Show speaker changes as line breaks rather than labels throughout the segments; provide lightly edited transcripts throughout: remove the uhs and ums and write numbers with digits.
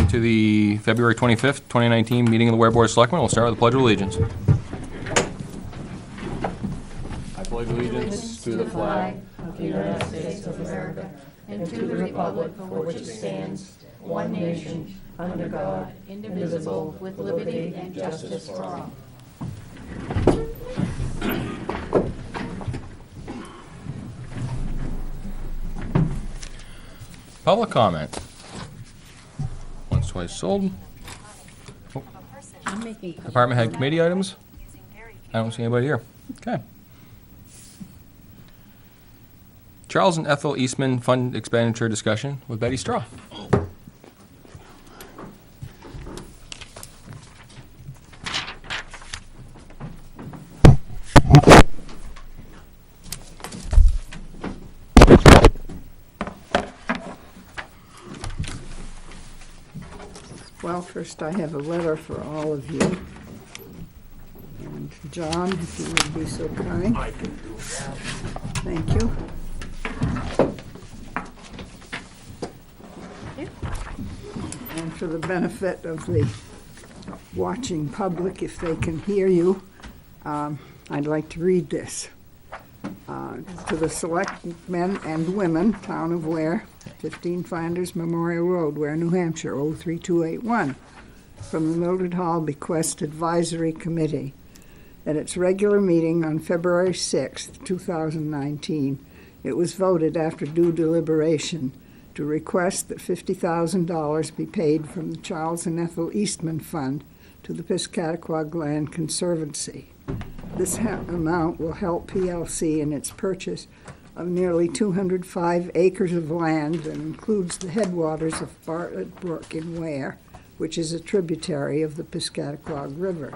Welcome to the February 25th, 2019 meeting of the Weare Board of Selectmen. We'll start with the Pledge of Allegiance. I pledge allegiance to the flag
of the United States of America and to the republic for which it stands, one nation, under God, indivisible, with liberty and justice for all.
Public comment. Once, twice sold.
I'm making
Department head committee items. I don't see anybody here. Okay. Charles and Ethel Eastman Fund Expenditure Discussion with Betty Straw.
Well, first I have a letter for all of you. And John, if you would be so kind. I can do that. Thank you. And for the benefit of the watching public, if they can hear you, I'd like to read this. To the Selectmen and Women, Town of Weare, 15 Flanders Memorial Road, Weare, New Hampshire, 03281. From the Mildred Hall Bequest Advisory Committee. At its regular meeting on February 6, 2019, it was voted after due deliberation to request that $50,000 be paid from the Charles and Ethel Eastman Fund to the Piscataquag Land Conservancy. This amount will help PLC in its purchase of nearly 205 acres of land and includes the headwaters of Bartlett Brook in Weare, which is a tributary of the Piscataquag River.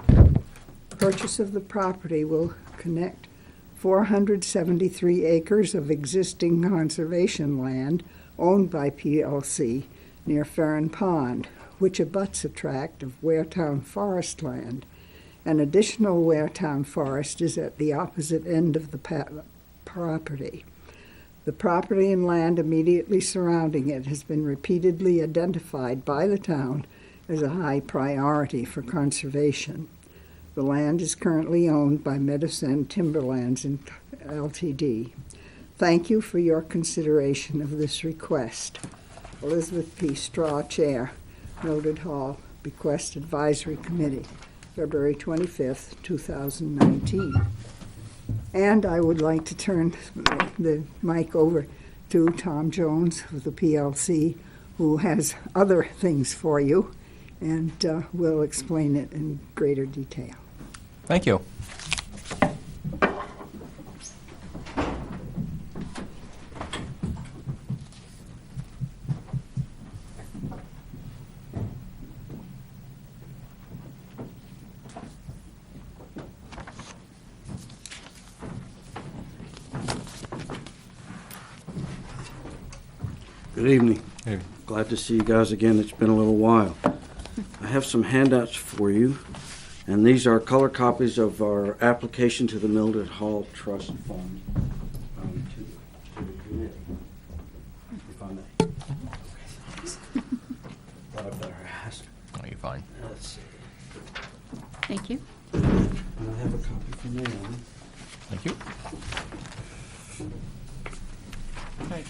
Purchase of the property will connect 473 acres of existing conservation land owned by PLC near Farron Pond, which abuts a tract of Waretown forest land. An additional Waretown forest is at the opposite end of the property. The property and land immediately surrounding it has been repeatedly identified by the town as a high priority for conservation. The land is currently owned by Medicine Timberlands Ltd. Thank you for your consideration of this request. Elizabeth P. Straw, Chair, Mildred Hall, Bequest Advisory Committee, February 25th, 2019. And I would like to turn the mic over to Tom Jones of the PLC, who has other things for you, and will explain it in greater detail.
Thank you.
Good evening.
Hey.
Glad to see you guys again. It's been a little while. I have some handouts for you, and these are color copies of our application to the Mildred Hall Trust Fund to the committee, if I may. Okay, thanks. Thought I better ask.
Oh, you're fine.
Let's see.
Thank you.
And I have a copy for Naomi.
Thank you.
Right.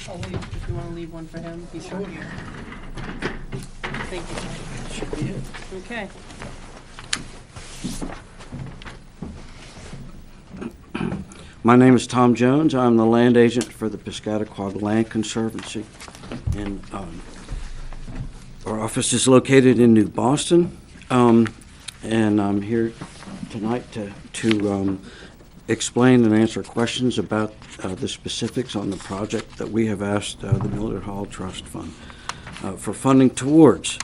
I'll leave, if you want to leave one for him, he's sure. Thank you.
That should be it.
Okay.
My name is Tom Jones. I'm the land agent for the Piscataquag Land Conservancy. And our office is located in New Boston. And I'm here tonight to explain and answer questions about the specifics on the project that we have asked the Mildred Hall Trust Fund for funding towards.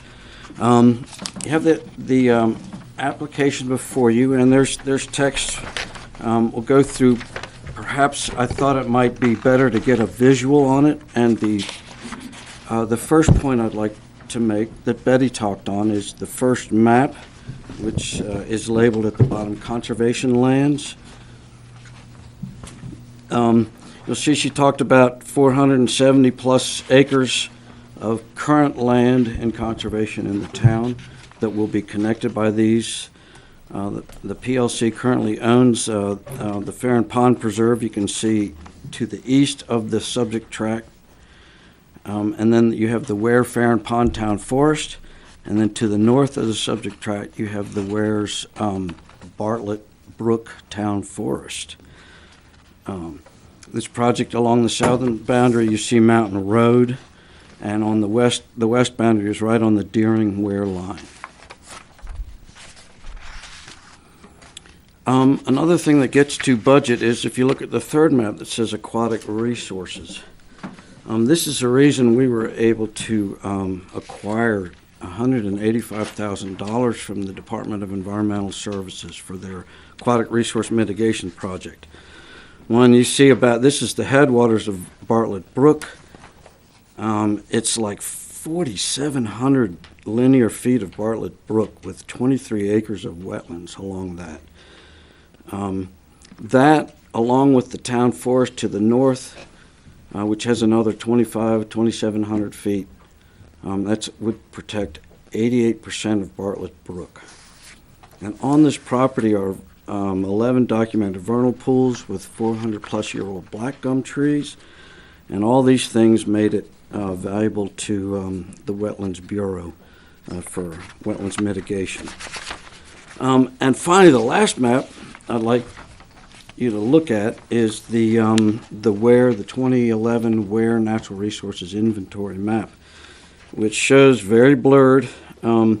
You have the application before you, and there's text. We'll go through. Perhaps I thought it might be better to get a visual on it, and the first point I'd like to make that Betty talked on is the first map, which is labeled at the bottom, Conservation Lands. You'll see she talked about 470 plus acres of current land and conservation in the town that will be connected by these. The PLC currently owns the Farron Pond Preserve, you can see to the east of the subject tract. And then you have the Weare Farron Pond Town Forest. And then to the north of the subject tract, you have the Ware's Bartlett Brook Town Forest. This project along the southern boundary, you see Mountain Road. And on the west boundary is right on the Deering-Weare line. Another thing that gets to budget is if you look at the third map that says aquatic resources. This is the reason we were able to acquire $185,000 from the Department of Environmental Services for their aquatic resource mitigation project. One you see about, this is the headwaters of Bartlett Brook. It's like 4,700 linear feet of Bartlett Brook with 23 acres of wetlands along that. That, along with the town forest to the north, which has another 2,700 feet, that would protect 88% of Bartlett Brook. And on this property are 11 documented vernal pools with 400-plus-year-old black gum trees, and all these things made it valuable to the Wetlands Bureau for wetlands mitigation. And finally, the last map I'd like you to look at is the Weare, the 2011 Weare Natural Resources Inventory map, which shows very blurred the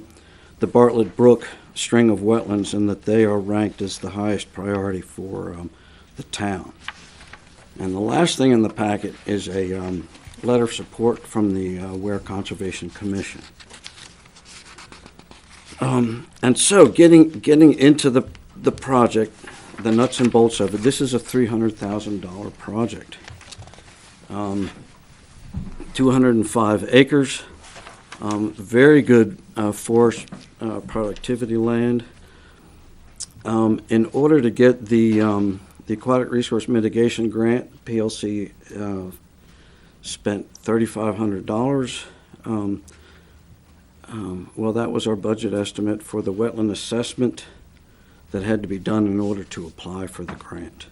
Bartlett Brook string of wetlands and that they are ranked as the highest priority for the town. And the last thing in the packet is a letter of support from the Weare Conservation Commission. And so getting into the project, the nuts and bolts of it, this is a $300,000 project. 205 acres, very good forest productivity land. In order to get the Aquatic Resource Mitigation Grant, PLC spent $3,500. Well, that was our budget estimate for the wetland assessment that had to be done in order to apply for the grant.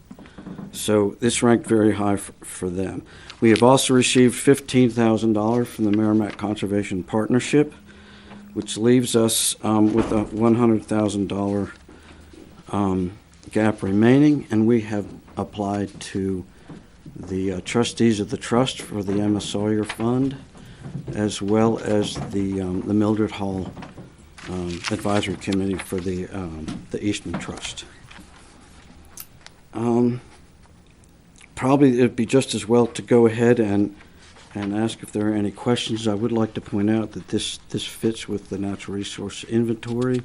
So this ranked very high for them. We have also received $15,000 from the Merrimack Conservation Partnership, which leaves us with a $100,000 gap remaining, and we have applied to the trustees of the trust for the Emma Sawyer Fund, as well as the Mildred Hall Advisory Committee for the Eastman Trust. Probably it'd be just as well to go ahead and ask if there are any questions. I would like to point out that this fits with the Natural Resource Inventory,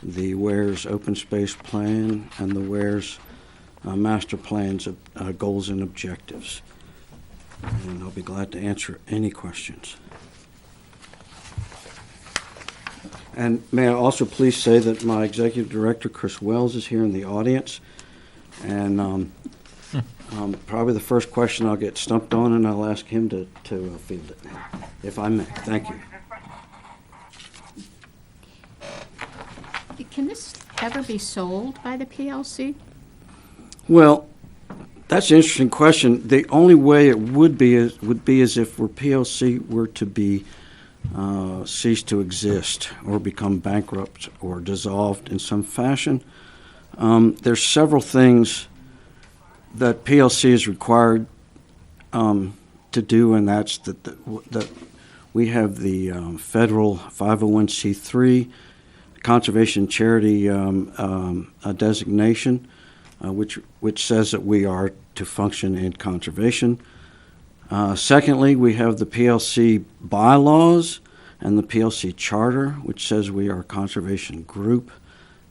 the Ware's Open Space Plan, and the Ware's Master Plan's goals and objectives. And I'll be glad to answer any questions. And may I also please say that my Executive Director, Chris Wells, is here in the audience. And probably the first question I'll get stumped on, and I'll ask him to field it, if I may. Thank you.
Can this ever be sold by the PLC?
Well, that's an interesting question. The only way it would be as if PLC were to be cease to exist or become bankrupt or dissolved in some fashion. There's several things that PLC is required to do, and that's that we have the federal 501c3 conservation charity designation, which says that we are to function in conservation. Secondly, we have the PLC bylaws and the PLC charter, which says we are a conservation group.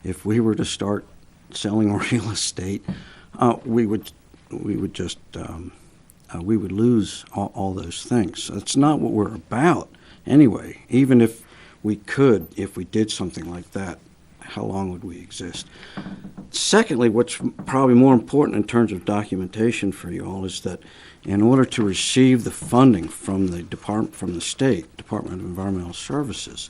If we were to start selling real estate, we would lose all those things. That's not what we're about anyway. Even if we did something like that, how long would we exist? Secondly, what's probably more important in terms of documentation for you all is that in order to receive the funding from the state Department of Environmental Services,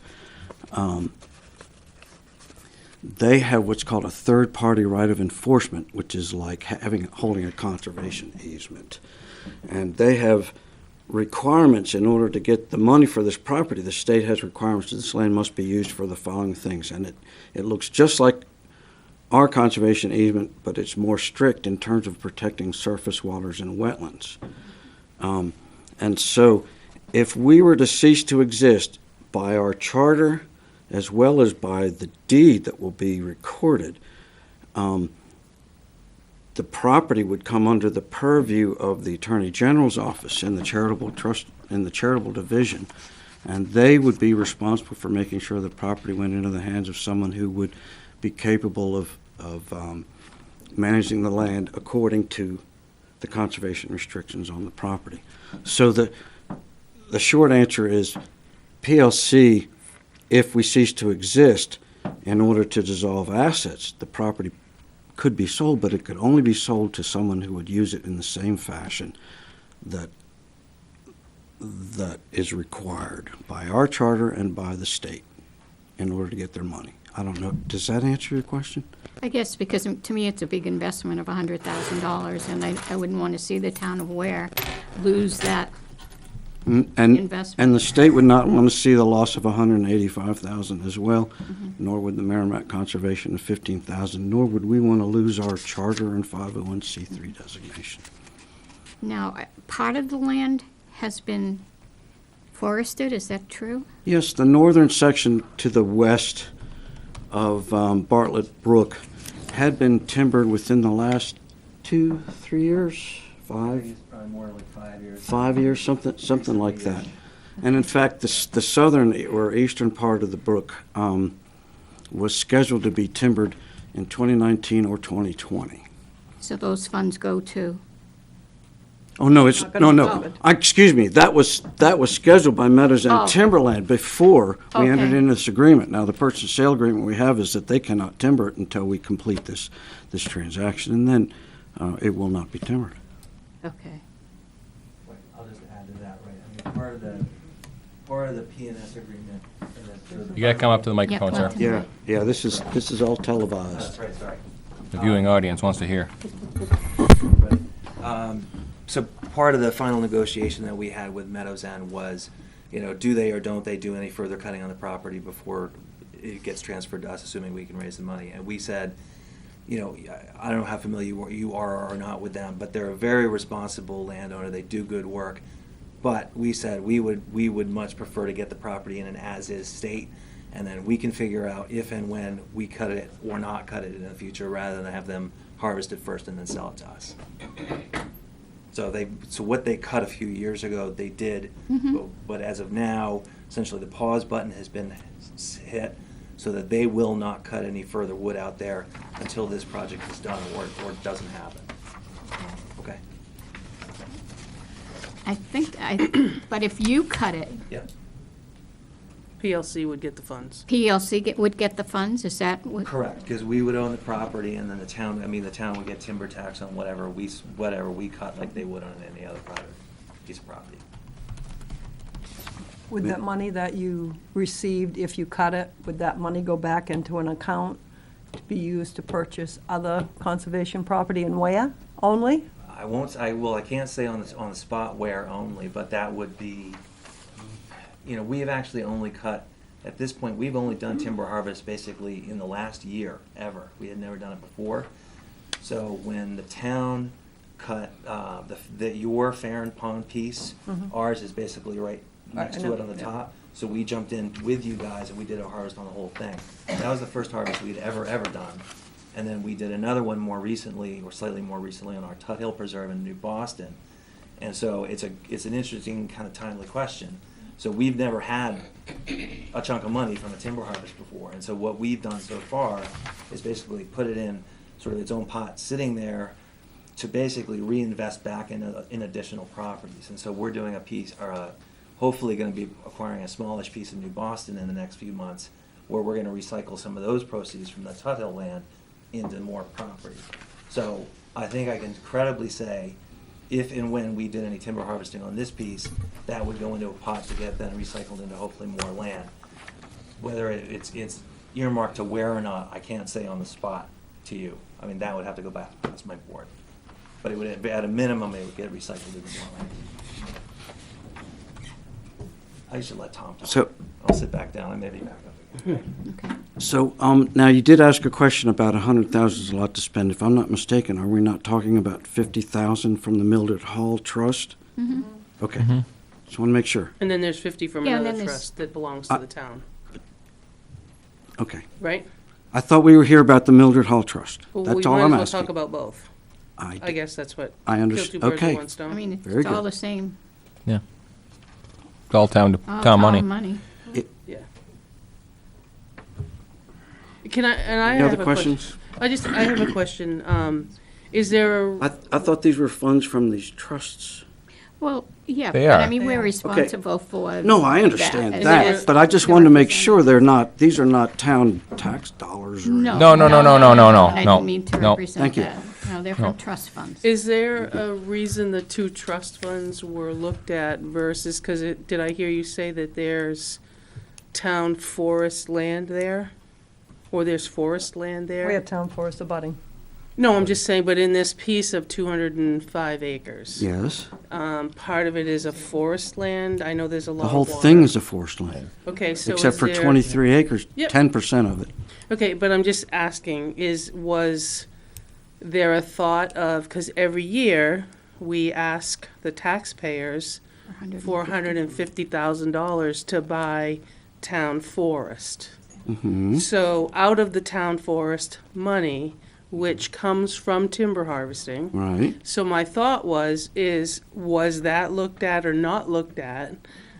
they have what's called a third-party right of enforcement, which is like holding a conservation easement. And they have requirements in order to get the money for this property. The state has requirements that this land must be used for the following things. And it looks just like our conservation easement, but it's more strict in terms of protecting surface waters and wetlands. And so if we were to cease to exist by our charter as well as by the deed that will be recorded, the property would come under the purview of the Attorney General's office in the charitable trust, in the charitable division, and they would be responsible for making sure the property went into the hands of someone who would be capable of managing the land according to the conservation restrictions on the property. So the short answer is PLC, if we cease to exist, in order to dissolve assets, the property could be sold, but it could only be sold to someone who would use it in the same fashion that is required by our charter and by the state in order to get their money. I don't know. Does that answer your question?
I guess because to me, it's a big investment of $100,000, and I wouldn't want to see the town of Weare lose that investment.
And the state would not want to see the loss of $185,000 as well, nor would the Merrimack Conservation of $15,000, nor would we want to lose our charter and 501c3 designation.
Now, part of the land has been forested, is that true?
Yes, the northern section to the west of Bartlett Brook had been timbered within the last 2-3 years, 5.
Probably more like 5 years.
5 years, something like that. And in fact, the southern or eastern part of the brook was scheduled to be timbered in 2019 or 2020.
So those funds go to?
Oh, no, it's,
Not gonna
no.
do it.
Excuse me, that was scheduled by Meadows
Oh.
and Timberland before we entered
Okay.
into this agreement. Now, the purchase and sale agreement we have is that they cannot timber it until we complete this transaction, and then it will not be timbered.
Okay.
Wait, I'll just add to that, right, I mean, part of the P&S agreement.
You gotta come up to the microphone,
come
sir.
up to-
Yeah, this is all televised.
That's right, sorry.
The viewing audience wants to hear.
Right. So part of the final negotiation that we had with Meadows End was, do they or don't they do any further cutting on the property before it gets transferred to us, assuming we can raise the money? And we said, I don't know how familiar you are or not with them, but they're a very responsible landowner. They do good work. But we said we would much prefer to get the property in an as-is state, and then we can figure out if and when we cut it or not cut it in the future, rather than have them harvest it first and then sell it to us. So what they cut a few years ago, they did, but as of now, essentially the pause button has been hit, so that they will not cut any further wood out there until this project is done or it doesn't happen. Okay?
But if you cut it,
Yep.
PLC would get the funds.
PLC would get the funds, is that what?
Correct, because we would own the property, and then the town would get timber tax on whatever we cut, like they would on any other private piece of property.
Would that money that you received, if you cut it, would that money go back into an account to be used to purchase other conservation property in Weare only?
I can't say on the spot where only, but that would be, we have actually only cut, at this point, we've only done timber harvest basically in the last year, ever. We had never done it before. So when the town cut your Farron Pond piece, ours is basically right next to it on the top. So we jumped in with you guys and we did a harvest on the whole thing. That was the first harvest we'd ever done. And then we did another one more recently, or slightly more recently, on our Tut Hill Preserve in New Boston. And so it's an interesting kind of timely question. So we've never had a chunk of money from a timber harvest before. And so what we've done so far is basically put it in sort of its own pot, sitting there to basically reinvest back in additional properties. And so we're doing hopefully going to be acquiring a smallish piece of New Boston in the next few months, where we're gonna recycle some of those proceeds from the Tuthill land into more property. So I think I can credibly say, if and when we did any timber harvesting on this piece, that would go into a pot to get then recycled into hopefully more land. Whether it's earmarked to where or not, I can't say on the spot to you. I mean, that would have to go back, that's my board. But it would, at a minimum, it would get recycled into more land. I should let Tom talk.
So-
I'll sit back down and maybe back up again.
Okay.
So, now you did ask a question about 100,000 is a lot to spend. If I'm not mistaken, are we not talking about 50,000 from the Mildred Hall Trust?
Mm-hmm.
Okay, just want to make sure.
And then there's 50 from
Yeah, and
another
then there's-
trust that belongs to the town,
Okay,
right?
I thought we were here about the Mildred Hall Trust.
Well,
That's all I'm
We might as well
asking.
talk about both. I guess that's what.
I
kill
understand.
two birds with
Okay.
one stone.
I mean,
Very
it's all
good.
the same.
Yeah. It's all town
Town
money.
Yeah. Can I, and I
Any
have
other
a question.
questions?
I have a question. Is there a,
I thought these were funds from these trusts.
Well, yeah,
They
but
are.
I mean, we're responsible for.
No, I understand
That.
that, but I just wanted to make sure these are not town tax dollars or.
No.
No, no, no, no, no, no, no,
I
no,
didn't mean to
no.
represent
Thank you.
that. No, they're
No.
from trust funds.
is there a reason the two trust funds were looked at versus, because did I hear you say that there's town forest land there? Or there's forest land there?
We have town forest abutting.
No, I'm just saying, but in this piece of 205 acres.
Yes,
Part of it is a forest land. I know there's a lot
the
of
whole
water.
thing is a forest land,
Okay, so
except
is
for
there-
23 acres,
Yep.
10% of it.
Okay, but I'm just asking, was there a thought of, because every year we ask the taxpayers for $150,000 to buy town forest. So out of the town forest money, which comes from timber harvesting,
Right.
so my thought was that looked at or not looked at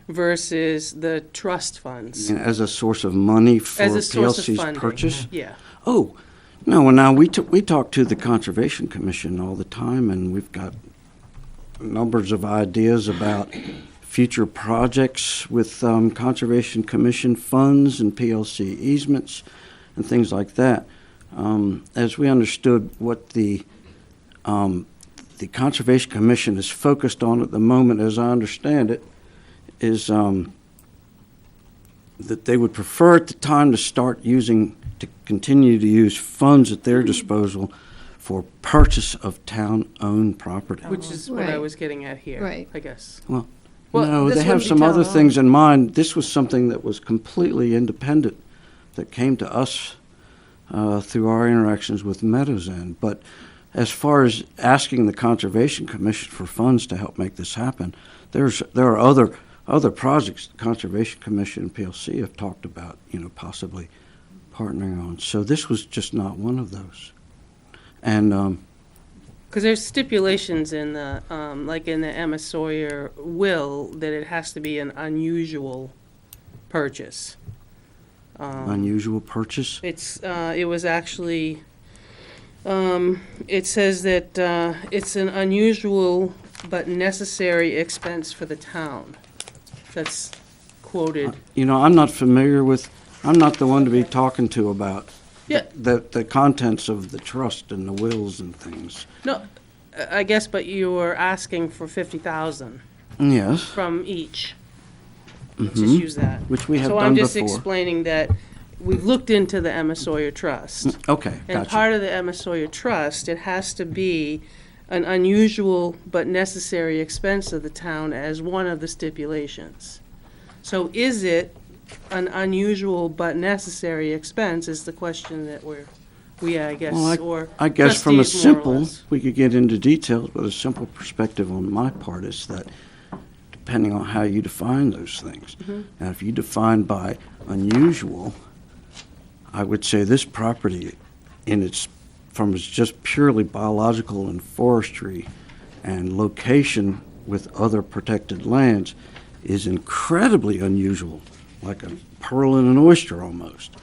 versus the trust funds?
And as a source of money for
As a source of
PLC's
funding.
purchase?
Yeah.
Oh, no, well, now, we talk to the Conservation Commission all the time, and we've got numbers of ideas about future projects with Conservation Commission funds and PLC easements and things like that. As we understood, what the Conservation Commission is focused on at the moment, as I understand it, is that they would prefer at the time to continue to use funds at their disposal for purchase of town-owned property.
Which is what I
Right.
was getting at here,
Right.
I guess.
Well,
Well,
no,
this
they have
wouldn't be
some other
town-owned.
things in mind. This was something that was completely independent that came to us through our interactions with Meadows End. But as far as asking the Conservation Commission for funds to help make this happen, there are other projects the Conservation Commission and PLC have talked about, possibly partnering on. So this was just not one of those. And
Because there's stipulations in the, like in the Emma Sawyer will, that it has to be an unusual purchase.
unusual purchase.
It was actually, it says that it's an unusual but necessary expense for the town. That's quoted.
I'm not the one to be talking to about
Yeah.
the contents of the trust and the wills and things.
No, I guess, but you were asking for 50,000
Yes,
from each. Let's just use that.
which we have
So
done
I'm just
before.
explaining that we've looked into the Emma Sawyer Trust.
Okay,
And
gotcha.
part of the Emma Sawyer Trust, it has to be an unusual but necessary expense of the town as one of the stipulations. So is it an unusual but necessary expense is the question that I guess,
Well,
or
I guess from a
trustees more or
simple,
less.
we could get into details, but a simple perspective on my part is that depending on how you define those things.
Mm-hmm.
Now, if you define by unusual, I would say this property from its just purely biological and forestry and location with other protected lands is incredibly unusual, like a pearl in an oyster almost.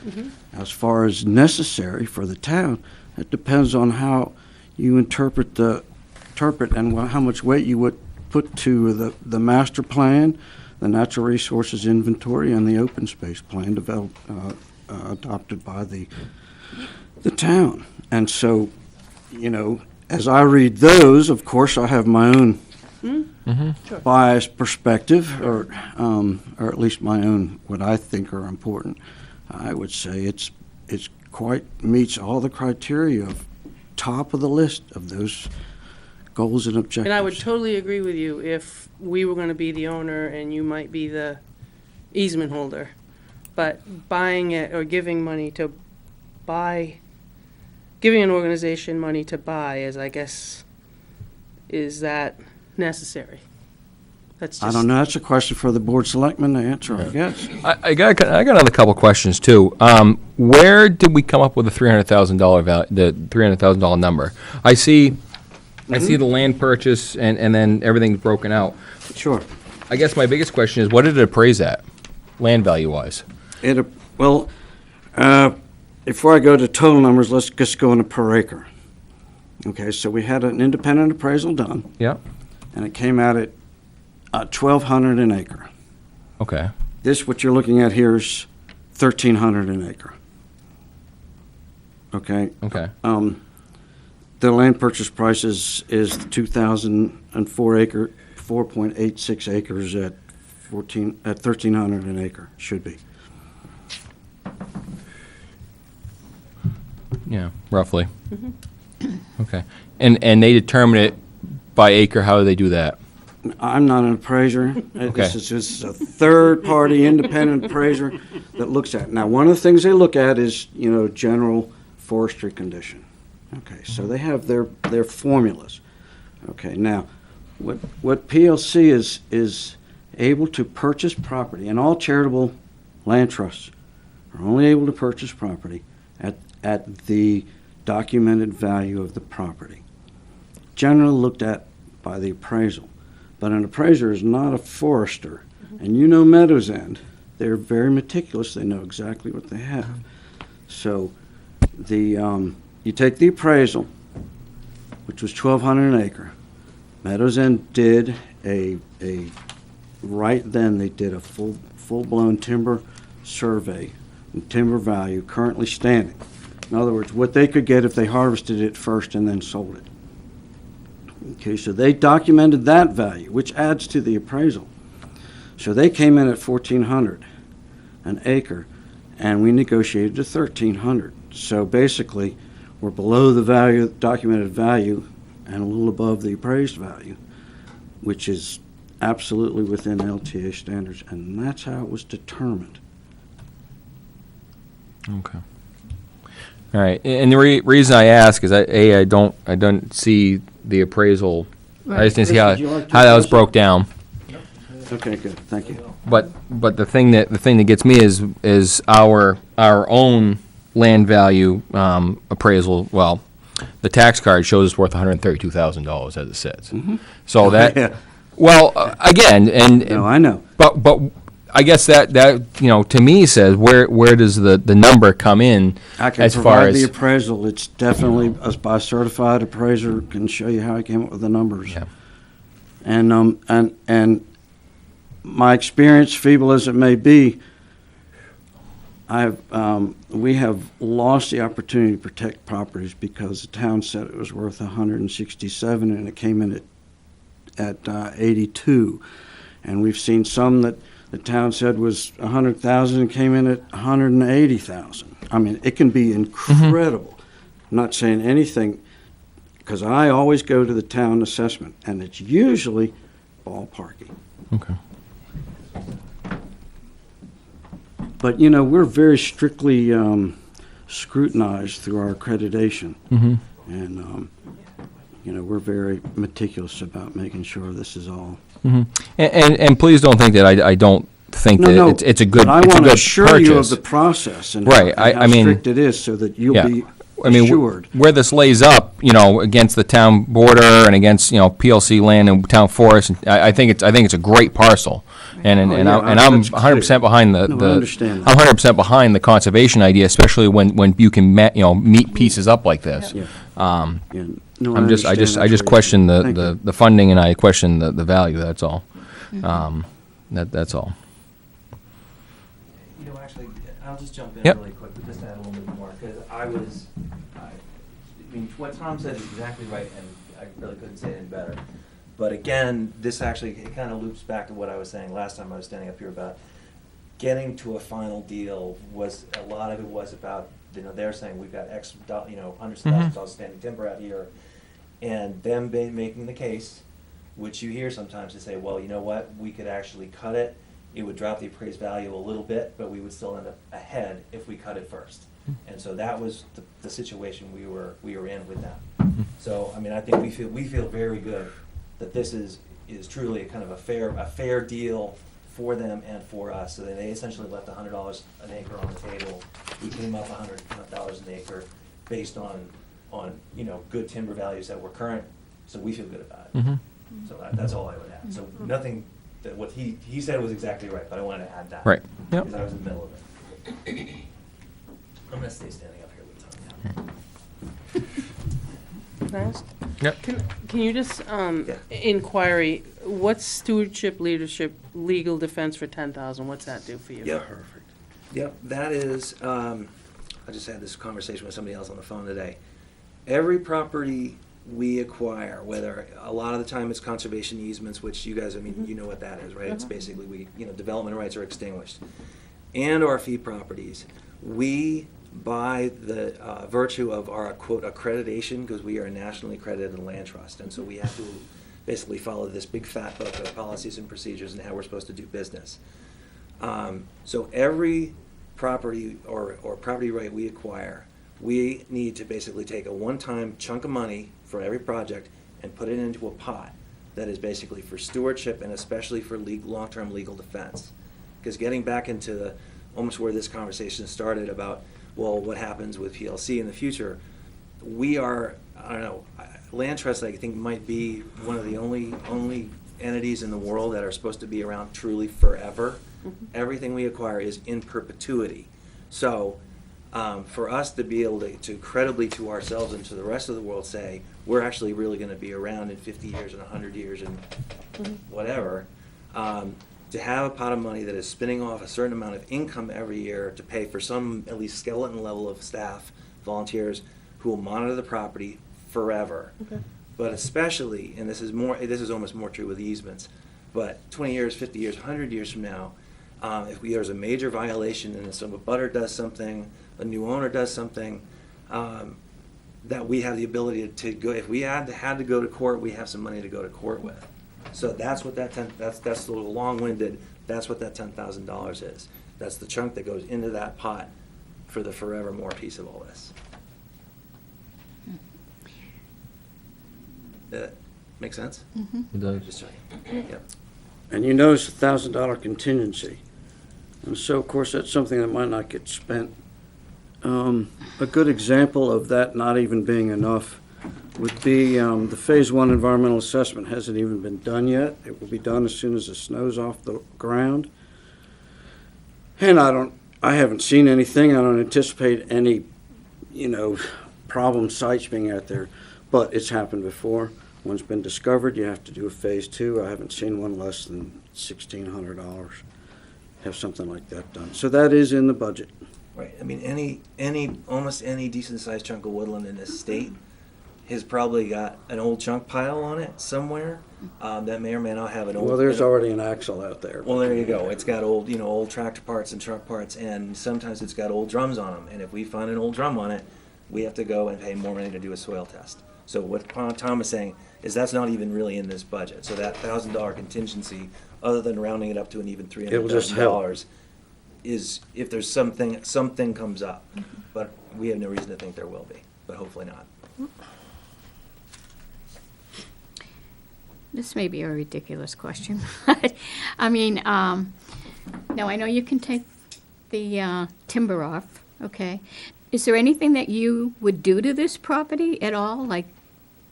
As far as necessary for the town, it depends on how you interpret and how much weight you would put to the master plan, the natural resources inventory, and the open space plan developed adopted by the town. And so, you know, as I read those, of course, I have my own biased perspective, or at least my own, what I think are important. I would say it's quite meets all the criteria of top of the list of those goals and objectives.
And I would totally agree with you if we were gonna be the owner and you might be the easement holder. But buying it or giving money to buy, giving an organization money to buy is, I guess, is that necessary? That's
I
just.
don't know. That's a question for the board selectmen to answer, I guess.
I got another couple questions too. Where did we come up with the $300,000 value, the $300,000 number? I see the land purchase and then everything's broken out.
Sure.
I guess my biggest question is, what did it appraise at, land value wise?
Well, before I go to total numbers, let's just go into per acre. Okay, so we had an independent appraisal done,
Yeah.
and it came out at $1,200 an acre.
Okay.
This, what you're looking at here, is $1,300 an acre. Okay.
Okay.
The land purchase price is 2,004 acre, 4.86 acres at $1,300 an acre, should be.
Yeah, roughly. Okay. And they determine it by acre. How do they do that?
I'm not an appraiser.
Okay.
This is a third-party independent appraiser that looks at it. Now, one of the things they look at is, you know, general forestry condition. Okay, so they have their formulas. Okay, now, what PLC is able to purchase property, and all charitable land trusts are only able to purchase property at the documented value of the property, generally looked at by the appraisal. But an appraiser is not a forester. And you know Meadows End, they're very meticulous. They know exactly what they have. So you take the appraisal, which was $1,200 an acre. Meadows End did right then they did a full-blown timber survey and timber value currently standing. In other words, what they could get if they harvested it first and then sold it. Okay, so they documented that value, which adds to the appraisal. So they came in at $1,400 an acre, and we negotiated to $1,300. So basically, we're below the value, documented value, and a little above the appraised value, which is absolutely within LTA standards, and that's how it was determined.
Okay. All right. And the reason I ask is I don't see the appraisal. I just didn't see
Would you like to
how that was
address it?
broke down.
Okay, good, thank you.
But the thing that gets me is our own land value appraisal. Well, the tax card shows it's worth $132,000 as it sits. So that
Yeah.
well again and
No, I know.
but I guess that to me says where does the number come in
I can
as far
provide the
as
appraisal. It's definitely, a certified appraiser can show you how I came up with the numbers.
Yeah.
And my experience, feeble as it may be, we have lost the opportunity to protect properties because the town said it was worth 167 and it came in at 82. And we've seen some that the town said was 100,000 and came in at 180,000. I mean, it can be incredible. I'm not saying anything, because I always go to the town assessment, and it's usually ballparky.
okay.
But, you know, we're very strictly scrutinized through our accreditation. And, you know, we're very meticulous about making sure this is all.
And please don't think that I don't think that it's a good
But I
it's a
want to
good
assure you of
purchase.
the process and
Right,
how
I mean-
strict it is so that you'll
Yeah.
be
I mean,
assured.
where this lays up, against the town border and against, PLC land and town forest, and I think it's a great parcel. And
Oh, yeah,
I'm
that's
100% behind the.
No, I understand that.
I'm 100% behind the conservation idea, especially when you can meet pieces up like this.
Yeah.
Um,
Yeah, no,
I just
understand that.
question
Thank you.
the funding, and I question the value. That's all. That's all.
You know, actually, I'll just jump in
Yep.
really quick, just to add a little bit more, because I mean, what Tom said is exactly right, and I really couldn't say it any better. But again, this actually, it kind of loops back to what I was saying last time I was standing up here about getting to a final deal was, a lot of it was about, you know, they're saying we've got X, hundreds of thousands of dollars standing timber out here, and them making the case, which you hear sometimes, to say, well, you know what, we could actually cut it, it would drop the appraised value a little bit, but we would still end up ahead if we cut it first. And so that was the situation we were in with them. So, I mean, I think we feel very good that this is truly a kind of a fair deal for them and for us. So they essentially left $100 an acre on the table. We came up $100 an acre based on you know, good timber values that were current, so we feel good about it. So that's all I would add. So nothing, that what he said was exactly right, but I wanted to add that.
Right. Yep.
Because I was in the middle of it. I'm gonna stay standing up here with Tom.
Can I ask?
Yep.
Can you just, inquiry, what's stewardship, leadership, legal defense for 10,000? What's that do for you?
Yep. Perfect. Yep, that is, I just had this conversation with somebody else on the phone today. Every property we acquire, whether, a lot of the time it's conservation easements, which you guys, I mean, you know what that is, right? It's basically, development rights are extinguished. And our fee properties, we, by the virtue of our, quote, accreditation, because we are a nationally accredited land trust, and so we have to basically follow this big fat book of policies and procedures and how we're supposed to do business. So every property or property right we acquire, we need to basically take a one-time chunk of money for every project and put it into a pot that is basically for stewardship and especially for long-term legal defense. Because getting back into almost where this conversation started about, well, what happens with PLC in the future, we are, I don't know, land trusts I think might be one of the only entities in the world that are supposed to be around truly forever. Everything we acquire is in perpetuity. So for us to be able to credibly to ourselves and to the rest of the world say, we're actually really going to be around in 50 years and 100 years and whatever, to have a pot of money that is spinning off a certain amount of income every year to pay for some at least skeleton level of staff, volunteers, who will monitor the property forever. But especially, and this is almost more true with easements, but 20 years, 50 years, 100 years from now, if there's a major violation and some abutter does something, a new owner does something, that we have the ability to go, if we had to go to court, we have some money to go to court with. So that's what that's a little long-winded, that's what that $10,000 is. That's the chunk that goes into that pot for the forevermore piece of all this. That make sense?
It does.
Just checking. Yep.
And you notice $1,000 contingency. And so, of course, that's something that might not get spent. A good example of that not even being enough would be the Phase 1 environmental assessment hasn't even been done yet. It will be done as soon as the snow's off the ground. And I haven't seen anything. I don't anticipate any, problem sites being out there. But it's happened before. One's been discovered, you have to do a Phase 2. I haven't seen one less than $1,600. Have something like that done. So that is in the budget.
Right. I mean, almost any decent-sized chunk of woodland in this state has probably got an old chunk pile on it somewhere that may or may not have an old.
Well, there's already an axle out there.
Well, there you go. It's got old tractor parts and truck parts, and sometimes it's got old drums on them. And if we find an old drum on it, we have to go and pay more money to do a soil test. So what Tom is saying is that's not even really in this budget. So that $1,000 contingency, other than rounding it up to an even $300,000, is if there's something comes up. But we have no reason to think there will be, but hopefully not.
This may be a ridiculous question, but, I mean, now I know you can take the timber off, okay? Is there anything that you would do to this property at all, like?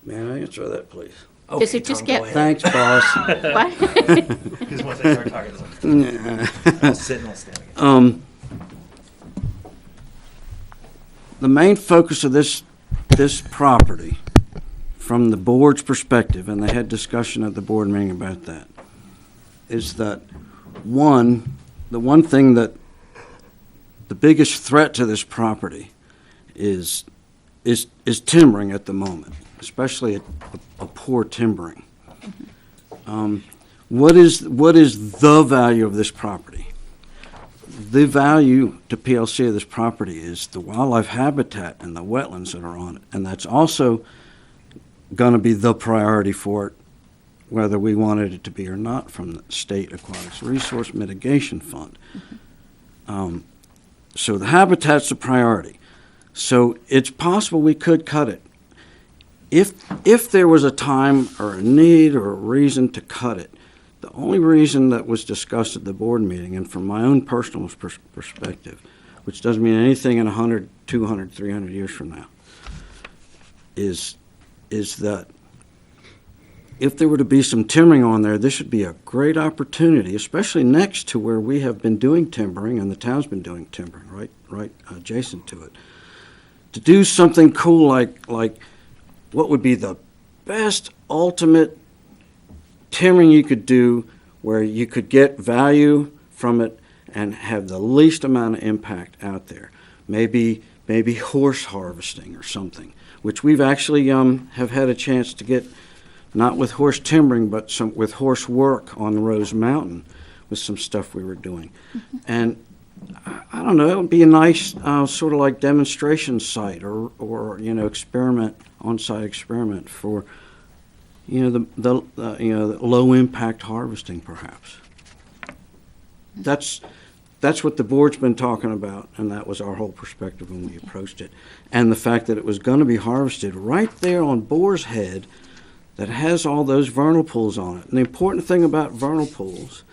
May I answer that, please?
Does it just
Tom,
get-
go ahead.
Thanks, boss.
What?
Because once I start talking, I'll sit and I'll stand again.
The main focus of this property, from the board's perspective, and they had discussion at the board meeting about that, is that the one thing that the biggest threat to this property is timbering at the moment, especially a poor timbering. What is the value of this property? The value to PLC of this property is the wildlife habitat and the wetlands that are on it, and that's also going to be the priority for it, whether we wanted it to be or not, from the State Aquatics Resource Mitigation Fund. So the habitat's a priority. So it's possible we could cut it. If there was a time or a need or a reason to cut it, the only reason that was discussed at the board meeting, and from my own personal perspective, which doesn't mean anything in 100, 200, 300 years from now, is that if there were to be some timbering on there, this would be a great opportunity, especially next to where we have been doing timbering and the town's been doing timbering, right adjacent to it, to do something cool like what would be the best ultimate timbering you could do, where you could get value from it and have the least amount of impact out there. Maybe horse harvesting or something, which we've actually have had a chance to get, not with horse timbering, but with horse work on Rose Mountain with some stuff we were doing. And I don't know, it would be a nice sort of like demonstration site or on-site experiment for the low impact harvesting, perhaps. That's what the board's been talking about, and that was our whole perspective when we approached it. And the fact that it was going to be harvested right there on Boar's Head, that has all those vernal pools on it. And the important thing about vernal pools,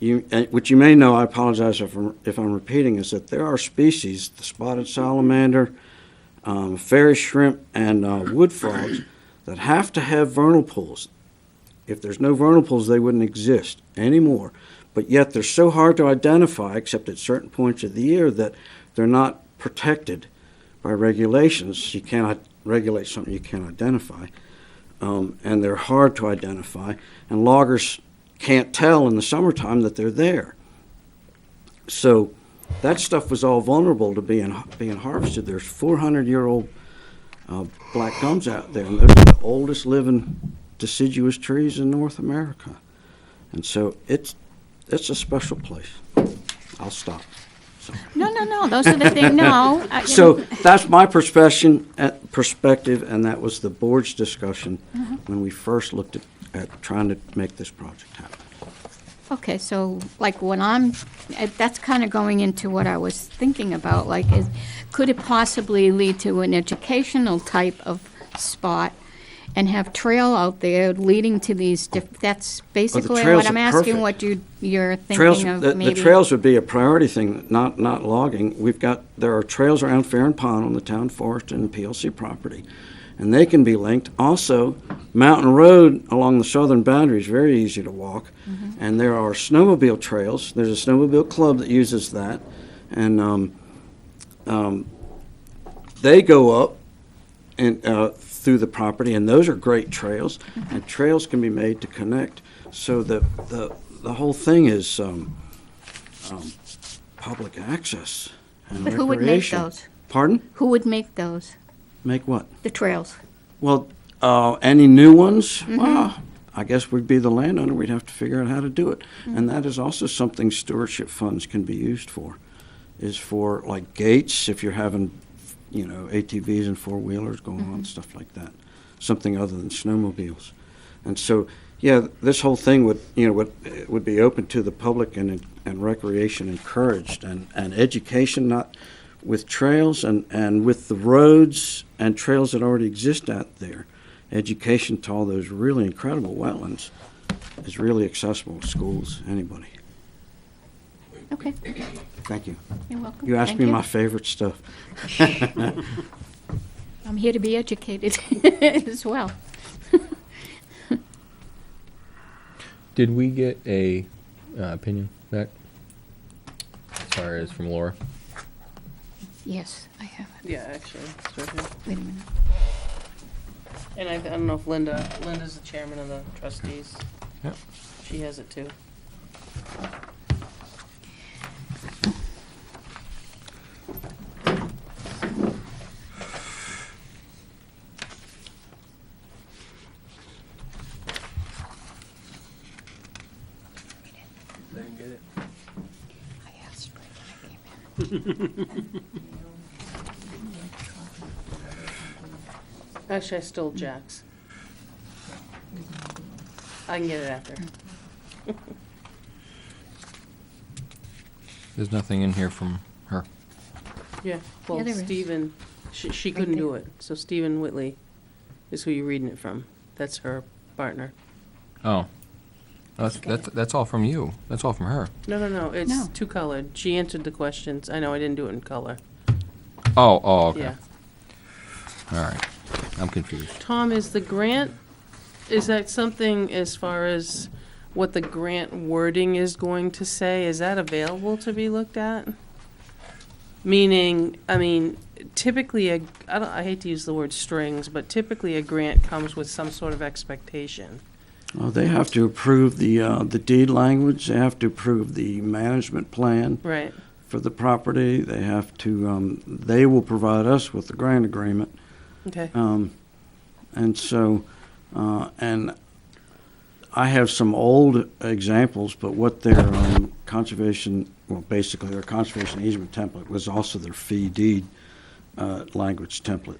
which you may know, I apologize if I'm repeating, is that there are species, the spotted salamander, fairy shrimp, and wood frogs, that have to have vernal pools. If there's no vernal pools, they wouldn't exist anymore. But yet they're so hard to identify, except at certain points of the year, that they're not protected by regulations. You cannot regulate something you can't identify. And they're hard to identify. And loggers can't tell in the summertime that they're there. So that stuff was all vulnerable to being harvested. There's 400-year-old black gums out there, and those are the oldest living deciduous trees in North America. And so it's a special place. I'll stop. So.
No, those are the things, no.
So that's my perspective, and that was the board's discussion when we first looked at trying to make this project happen.
Okay, so like that's kind of going into what I was thinking about, could it possibly lead to an educational type of spot and have trail out there leading to these, that's basically
trails
what I'm
are
asking,
perfect.
what you're thinking of maybe.
The trails would be a priority thing, not logging. There are trails around Farron Pond on the town forest and PLC property, and they can be linked. Also, Mountain Road along the southern boundary is very easy to walk, and there are snowmobile trails. There's a snowmobile club that uses that, and they go up and through the property, and those are great trails, and trails can be made to connect. So the whole thing is public access and
But
recreation.
who would make those?
Pardon?
Who would make those,
Make what?
the trails?
Well, any new ones? Well, I guess we'd be the landowner. We'd have to figure out how to do it. And that is also something stewardship funds can be used for, is for like gates, if you're having, ATVs and four-wheelers going on, stuff like that. Something other than snowmobiles. And so, yeah, this whole thing would be open to the public and recreation encouraged, and education, not with trails and with the roads and trails that already exist out there. Education to all those really incredible wetlands is really accessible to schools, anybody.
Okay,
Thank you.
you're welcome.
You asked
Thank
me
you.
my favorite stuff.
I'm here to be educated as well.
Did we get a opinion back as far as from Laura?
Yes, I have it.
Yeah, actually, it's right here.
Wait a minute.
And I don't know if Linda's the chairman of the trustees.
Yep.
She has it too. Actually, I stole Jack's. I can get it after.
There's nothing in here from her.
Yeah, well,
Yeah, there is.
Stephen, she couldn't do it, so Stephen Whitley is who you're reading it from. That's her partner.
Oh. That's all from you. That's all from her.
No, it's
No.
two colored. She answered the questions. I know, I didn't do it in color.
Oh, okay.
Yeah.
All right. I'm confused.
Tom, is the grant, is that something as far as what the grant wording is going to say? Is that available to be looked at? Meaning, I mean, typically, I hate to use the word strings, but typically a grant comes with some sort of expectation.
Well, they have to approve the deed language, they have to approve the management plan
Right.
for the property, they have to, they will provide us with the grant agreement.
Okay.
And so, and I have some old examples, but what their conservation, well, basically their conservation easement template was also their fee deed language template.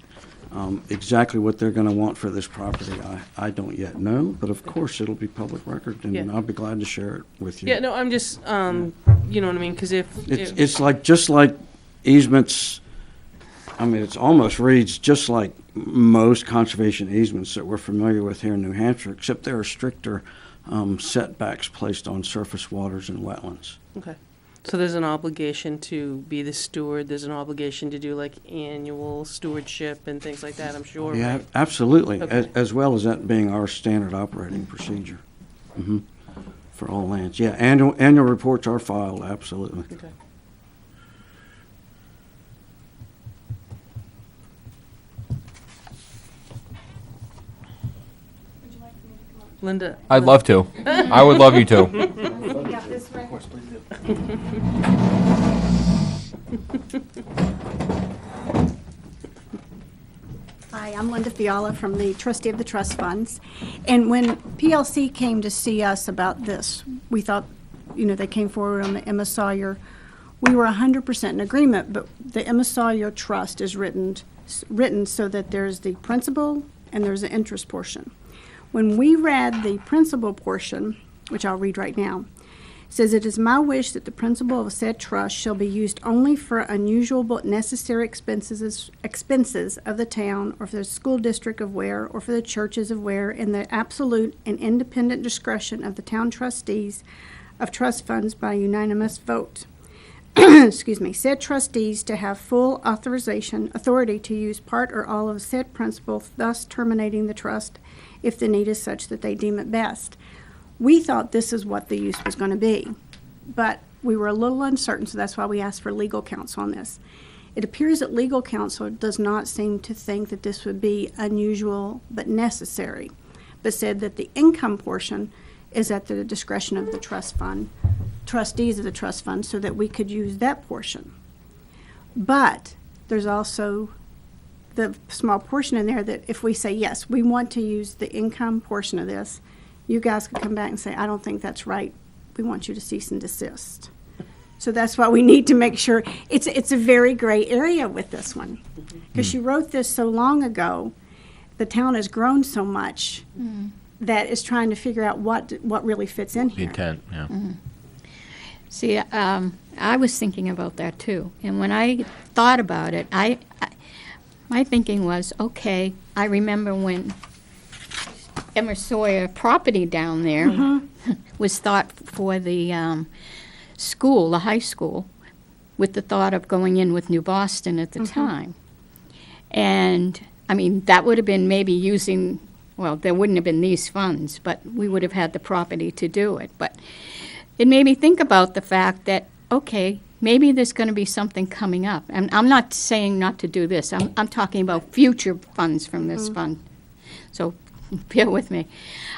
Exactly what they're going to want for this property, I don't yet know, but of course it'll be public record,
Yeah.
and I'll be glad to share it with you.
Yeah, no, I'm just, you know what I mean? Because if
It's like, just like easements, I mean, it's almost reads just like most conservation easements that we're familiar with here in New Hampshire, except there are stricter setbacks placed on surface waters and wetlands.
Okay. So there's an obligation to be the steward, there's an obligation to do like annual stewardship and things like that, I'm sure,
Yeah,
right?
absolutely,
Okay.
as well as that being our standard operating procedure. Mhm. For all lands. Yeah, annual reports are filed, absolutely.
Okay. Linda.
I'd love to. I would love you to.
Hi, I'm Linda Fiala from the trustee of the trust funds. And when PLC came to see us about this, we thought, they came forward on the Emma Sawyer. We were 100% in agreement, but the Emma Sawyer trust is written so that there's the principal and there's the interest portion. When we read the principal portion, which I'll read right now, it says, "It is my wish that the principal of said trust shall be used only for unusual but necessary expenses of the town or for the school district of Weare or for the churches of Weare in the absolute and independent discretion of the town trustees of trust funds by unanimous vote." Excuse me, said trustees to have full authority to use part or all of said principal, thus terminating the trust if the need is such that they deem it best. We thought this is what the use was going to be, but we were a little uncertain, so that's why we asked for legal counsel on this. It appears that legal counsel does not seem to think that this would be unusual but necessary, but said that the income portion is at the discretion of the trust fund, trustees of the trust fund, so that we could use that portion. But there's also the small portion in there that if we say, yes, we want to use the income portion of this, you guys could come back and say, I don't think that's right. We want you to cease and desist. So that's why we need to make sure, it's a very gray area with this one. Because she wrote this so long ago, the town has grown so much that it's trying to figure out what really fits in
The
here.
intent, yeah.
See, I was thinking about that too. And when I thought about it, my thinking was, okay, I remember when Emma Sawyer property down there was thought for the school, the high school, with the thought of going in with New Boston at the time. And, I mean, that would have been maybe using, well, there wouldn't have been these funds, but we would have had the property to do it. But it made me think about the fact that, okay, maybe there's going to be something coming up. And I'm not saying not to do this. I'm talking about future funds from this fund. So bear with me.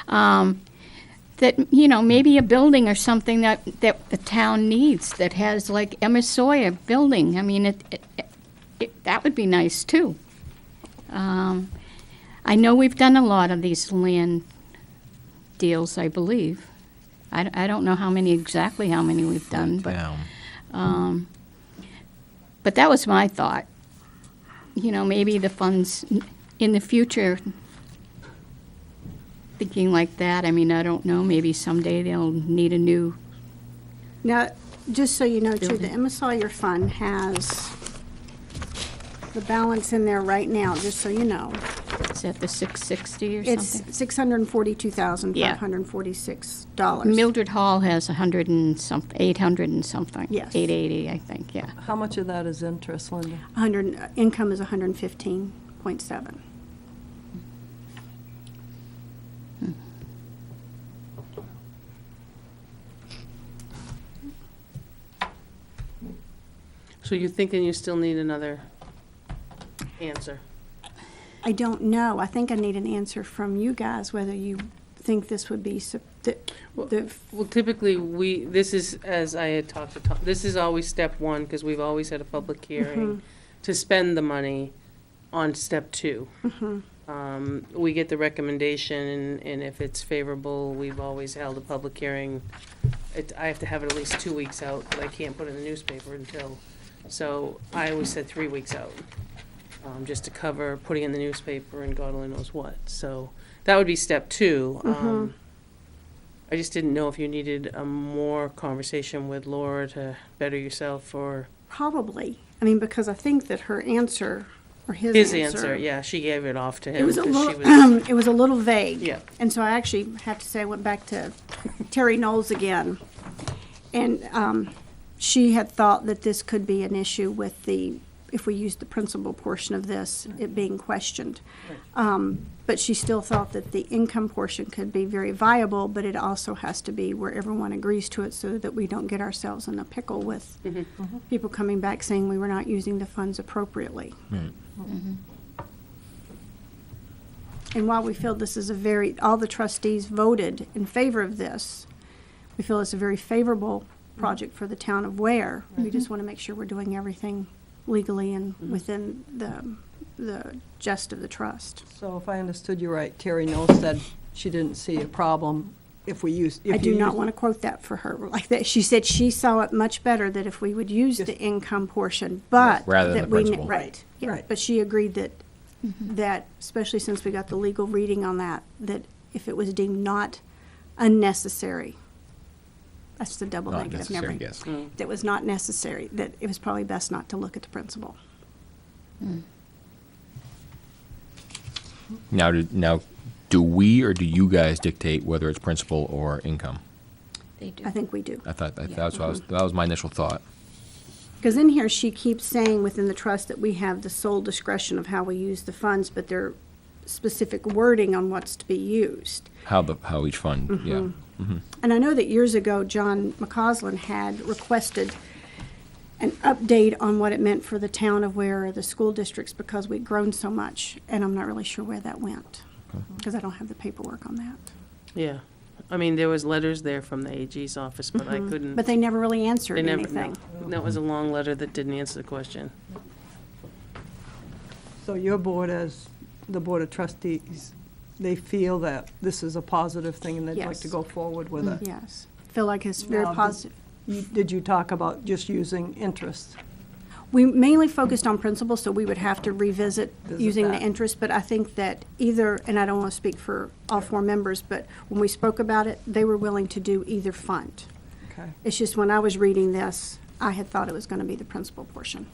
That, maybe a building or something that the town needs that has like Emma Sawyer building. I mean, that would be nice too. I know we've done a lot of these land deals, I believe. I don't know exactly how many we've done, but But that was my thought. You know, maybe the funds in the future, thinking like that, I mean, I don't know, maybe someday they'll need a new,
Now, just so you know, too, the
Building.
Emma Sawyer Fund has the balance in there right now, just so you know.
is that the 660 or
It's
something?
$642,546.
Mildred Hall has 100 and something, 800 and something.
Yes.
880, I think, yeah.
How much of that is interest, Linda?
Income is 115.7.
So you're thinking you still need another answer?
I don't know. I think I need an answer from you guys, whether you think this would be,
Well, typically, this is, as I had talked to Tom, this is always step one, because we've always had a public hearing to spend the money on step two. We get the recommendation, and if it's favorable, we've always held a public hearing. I have to have it at least 2 weeks out, but I can't put it in the newspaper until, so I always said 3 weeks out, just to cover putting in the newspaper and God only knows what. So that would be step two. I just didn't know if you needed a more conversation with Laura to better yourself, or
probably. I mean, because I think that her answer, or
his answer. Yeah, she gave it off to him.
It was a
'cause
little,
she was-
it was a little vague.
Yeah.
And so I actually have to say, I went back to Terry Knowles again. And she had thought that this could be an issue with if we used the principal portion of this, it being questioned. But she still thought that the income portion could be very viable, but it also has to be where everyone agrees to it so that we don't get ourselves in a pickle with people coming back saying we were not using the funds appropriately. And while we feel this is all the trustees voted in favor of this, we feel it's a very favorable project for the town of Weare. We just want to make sure we're doing everything legally and within the gist of the trust.
So if I understood you right, Terry Knowles said she didn't see a problem if we used.
I do not want to quote that for her like that. She said she saw it much better that if we would use the income portion, but
Rather than
that
the
we
principal.
right. Yeah,
Right.
but she agreed that that especially since we got the legal reading on that if it was deemed not unnecessary, that's the double
Not
negative.
necessary,
Never.
yes.
That was not necessary. That it was probably best not to look at the principal.
Now, do we or do you guys dictate whether it's principal or income?
They do.
I think we do.
I thought that was my initial thought.
Because in here, she keeps saying within the trust that we have the sole discretion of how we use the funds, but there are specific wording on what's to be used.
How each fund, yeah.
And I know that years ago, John McCausland had requested an update on what it meant for the town of Weare or the school districts because we'd grown so much, and I'm not really sure where that went, because I don't have the paperwork on that.
Yeah. I mean, there was letters there from the AG's office, but I couldn't.
But they never really answered
They never,
anything.
no. That was a long letter that didn't answer the question.
So your board, as the Board of Trustees, they feel that this is a positive thing and they'd like
Yes.
to go forward with it?
Yes. Feel like it's very
Now,
positive.
Did you talk about just using interest?
We mainly focused on principal, so we would have to revisit
Visit
using the
that.
interest, but I think that either, and I don't want to speak for all four members, but when we spoke about it, they were willing to do either fund.
Okay.
It's just when I was reading this, I had thought it was going to be the principal portion.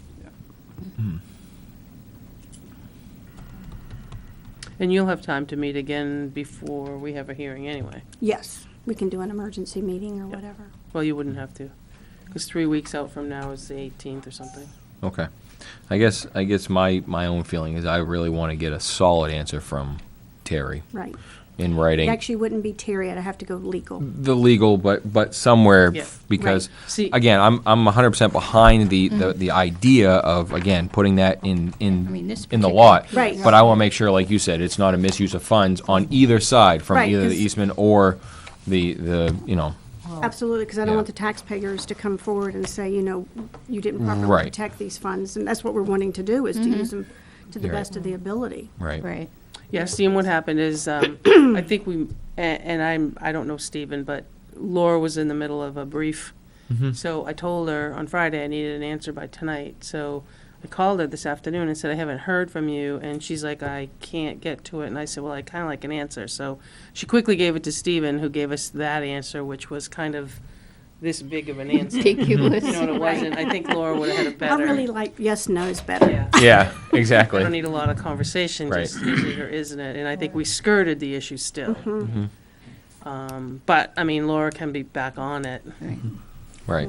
And you'll have time to meet again before we have a hearing anyway.
Yes, we can do an emergency meeting or whatever.
Well, you wouldn't have to, because 3 weeks out from now is the 18th or something.
Okay. I guess my own feeling is I really want to get a solid answer from Terry
Right.
in
It
writing.
actually wouldn't be Terry, I'd have to go legal.
The legal, but somewhere,
Yeah.
because,
See-
again, I'm 100% behind the idea of, again, putting that in
this
in the
particular-
lot.
Right.
But I want to make sure, like you said, it's not a misuse of funds on either side, from
Right,
either the
'cause-
easement or the
Absolutely, because I don't
Yeah.
want the taxpayers to come forward and say, you didn't properly
Right.
protect these funds, and that's what we're wanting to do, is to use them to the
You're right.
best of the ability.
right.
Right.
Yeah, Steve, what happened is, I think I don't know Stephen, but Laura was in the middle of a brief So I told her on Friday I needed an answer by tonight, so I called her this afternoon and said, I haven't heard from you, and she's like, I can't get to it, and I said, well, I kinda like an answer, so she quickly gave it to Stephen, who gave us that answer, which was kind of this big of an answer.
Ridiculous.
You know, and it wasn't, I think Laura would've had it
I
better.
really like yes, no's better.
Yeah.
Yeah,
I
exactly.
don't need a lot of conversation,
Right.
just is it or isn't it? And I think we skirted the issue still. But, I mean, Laura can be back on it.
Right.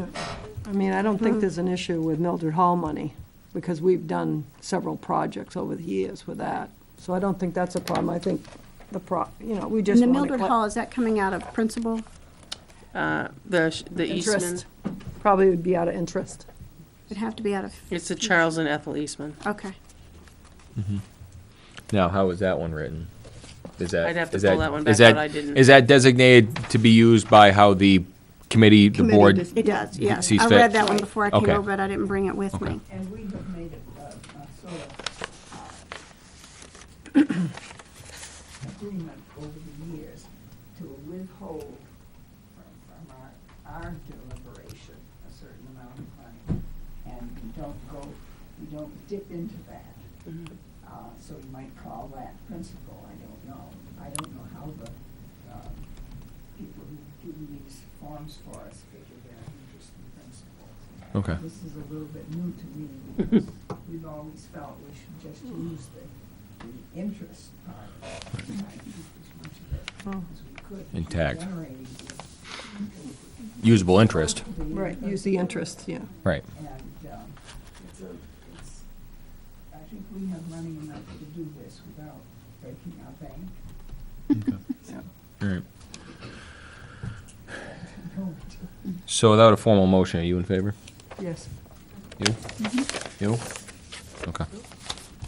I mean, I don't think there's an issue with Mildred Hall money, because we've done several projects over the years with that. So I don't think that's a problem. I think we
And
just
the
want
Mildred Hall, is that coming out of principal?
The Eastman,
interest. Probably would be out of interest.
It'd have to be out of,
it's the Charles and Ethel Eastman.
okay.
Now, how is that one written? Is that?
I'd have to
is
pull that one back
is that-
out. I didn't.
Is that designated to be used by how the committee, the
Committee
board?
dis-
It does, yes.
sees
I
fit.
read that one before I came
Okay.
over, but I didn't bring it with
Okay.
me.
And we have made a sort of agreement over the years to withhold from our deliberation a certain amount of money. And we don't dip into that. So you might call that principle, I don't know. I don't know how the people who do these forms for us figure their interest and principles.
Okay.
This is a little bit new to me, because we've always felt we should just use the interest part of it, and try to keep as much of it as we could. to keep
Intact.
generating
Usable interest.
the-
Right, use the interest, yeah.
Right.
And I think we have money enough to do this without breaking our bank.
All right. So without a formal motion, are you in favor?
Yes.
You? You? Okay.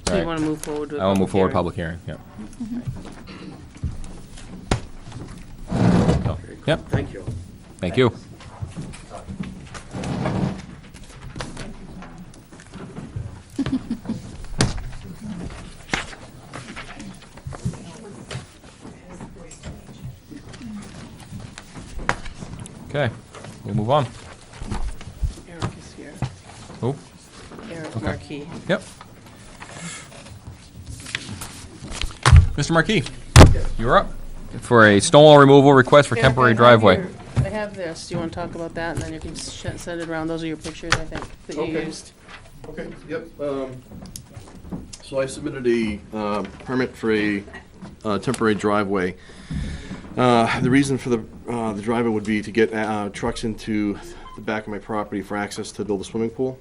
So
All
you want
right.
to move forward with
I will move forward,
hearing?
public hearing, yeah. Oh, Yep,
Thank you.
thank you. Okay, we'll move on.
Eric is here.
Oh,
Eric
Okay.
Markey.
yep. Mr. Marquis, you're up for a stone wall removal request for
Eric,
temporary
I have
driveway.
your- I have this. Do you want to talk about that? And then you can send it around. Those are your pictures, I think, that you
Okay.
used.
Okay, yep. So I submitted a permit for a temporary driveway. The reason for the driveway would be to get trucks into the back of my property for access to build a swimming pool.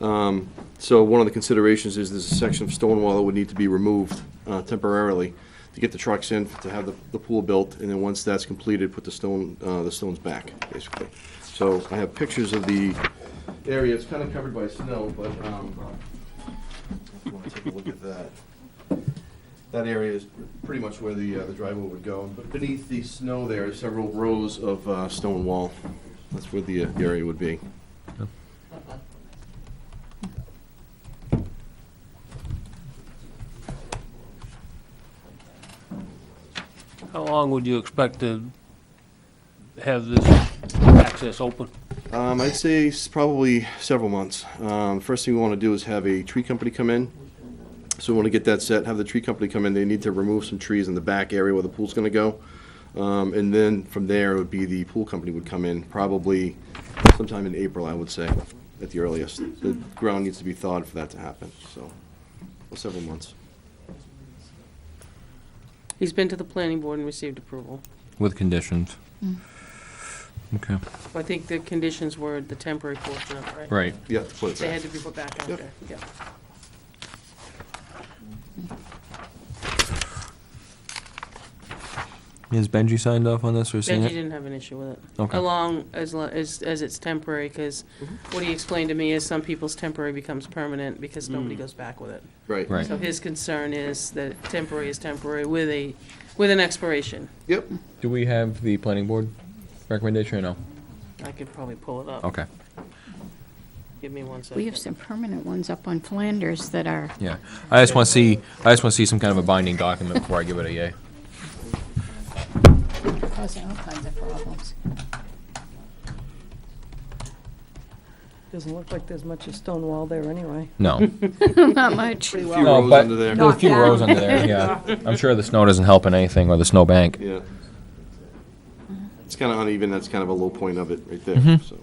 So one of the considerations is there's a section of stone wall that would need to be removed temporarily to get the trucks in, to have the pool built, and then once that's completed, put the stones back, basically. So I have pictures of the area. It's kind of covered by snow, but if you want to take a look at that. That area is pretty much where the driveway would go. But beneath the snow there are several rows of stone wall. That's where the area would be.
How long would you expect to have this access open?
I'd say probably several months. First thing we want to do is have a tree company come in. So we want to get that set, have the tree company come in. They need to remove some trees in the back area where the pool's going to go. And then from there, it would be the pool company would come in, probably sometime in April, I would say, at the earliest. The ground needs to be thawed for that to happen, so several months.
He's been to the planning board and received approval.
With conditions. Okay.
I think the conditions were the temporary portion of it, right?
Right.
You have to put it
They
back.
had to be put back out
Yep.
there, yeah.
Has Benji signed off on this or seen
Benji
it?
didn't have an issue with it.
Okay.
Along as it's temporary, because what he explained to me is some people's temporary becomes permanent because nobody goes back with it.
Right.
Right.
So his concern is that temporary is temporary with an expiration.
Yep.
Do we have the planning board recommendation or no?
I could probably pull it up.
Okay,
Give me one second.
We have some permanent ones up on Flanders that are,
yeah. I just want to see some kind of a binding document before I give it a yay.
causing all kinds of problems.
Doesn't look like there's much of stone wall there anyway.
No.
Not much.
Few
No,
rows
but
under there.
there's a few rows under there, yeah. I'm sure the snow doesn't help in anything, or the snow bank.
Yeah. It's kind of uneven, that's kind of a low point of it right there,
Mm-hmm.
so.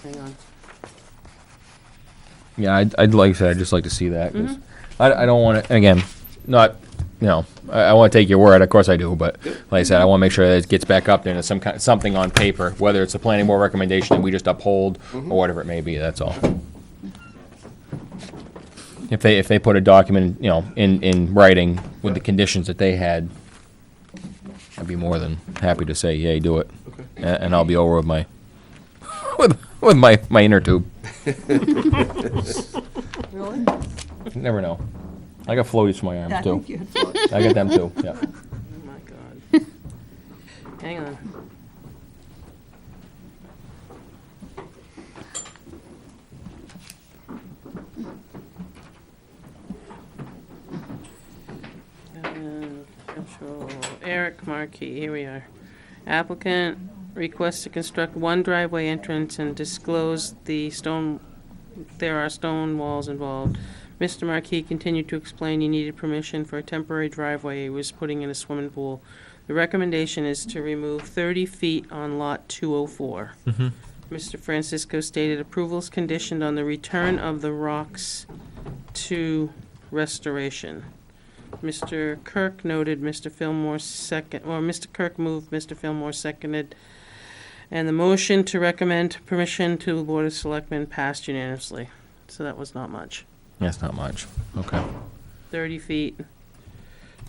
Hang on.
Yeah, I'd like to, I'd just like to see that, 'cause I don't want to, again, not, you know, I want to take your word, of course I do, but like I said, I want to make sure that it gets back up there and there's some kind, something on paper, whether it's a planning board recommendation that we just uphold, or whatever it may be, that's all. If they put a document, you know, in writing with the conditions that they had, I'd be more than happy to say, yay, do it.
Okay.
And I'll be over with my, with my inner tube.
Really?
You never know. I got floaties for my
Yeah, I
arms too.
think you had floats.
I got them too, yeah.
Oh my God. Hang on. Control. Eric Markey, here we are. Applicant requests to construct one driveway entrance and disclose there are stone walls involved. Mr. Markey continued to explain he needed permission for a temporary driveway he was putting in a swimming pool. The recommendation is to remove 30 feet on lot 204. Mr. Francisco stated approval is conditioned on the return of the rocks to restoration. Mr. Kirk noted Mr. Fillmore Mr. Kirk moved, Mr. Fillmore seconded, and the motion to recommend permission to the Board of Selectmen passed unanimously. So that was not much.
That's not much, okay.
30 feet,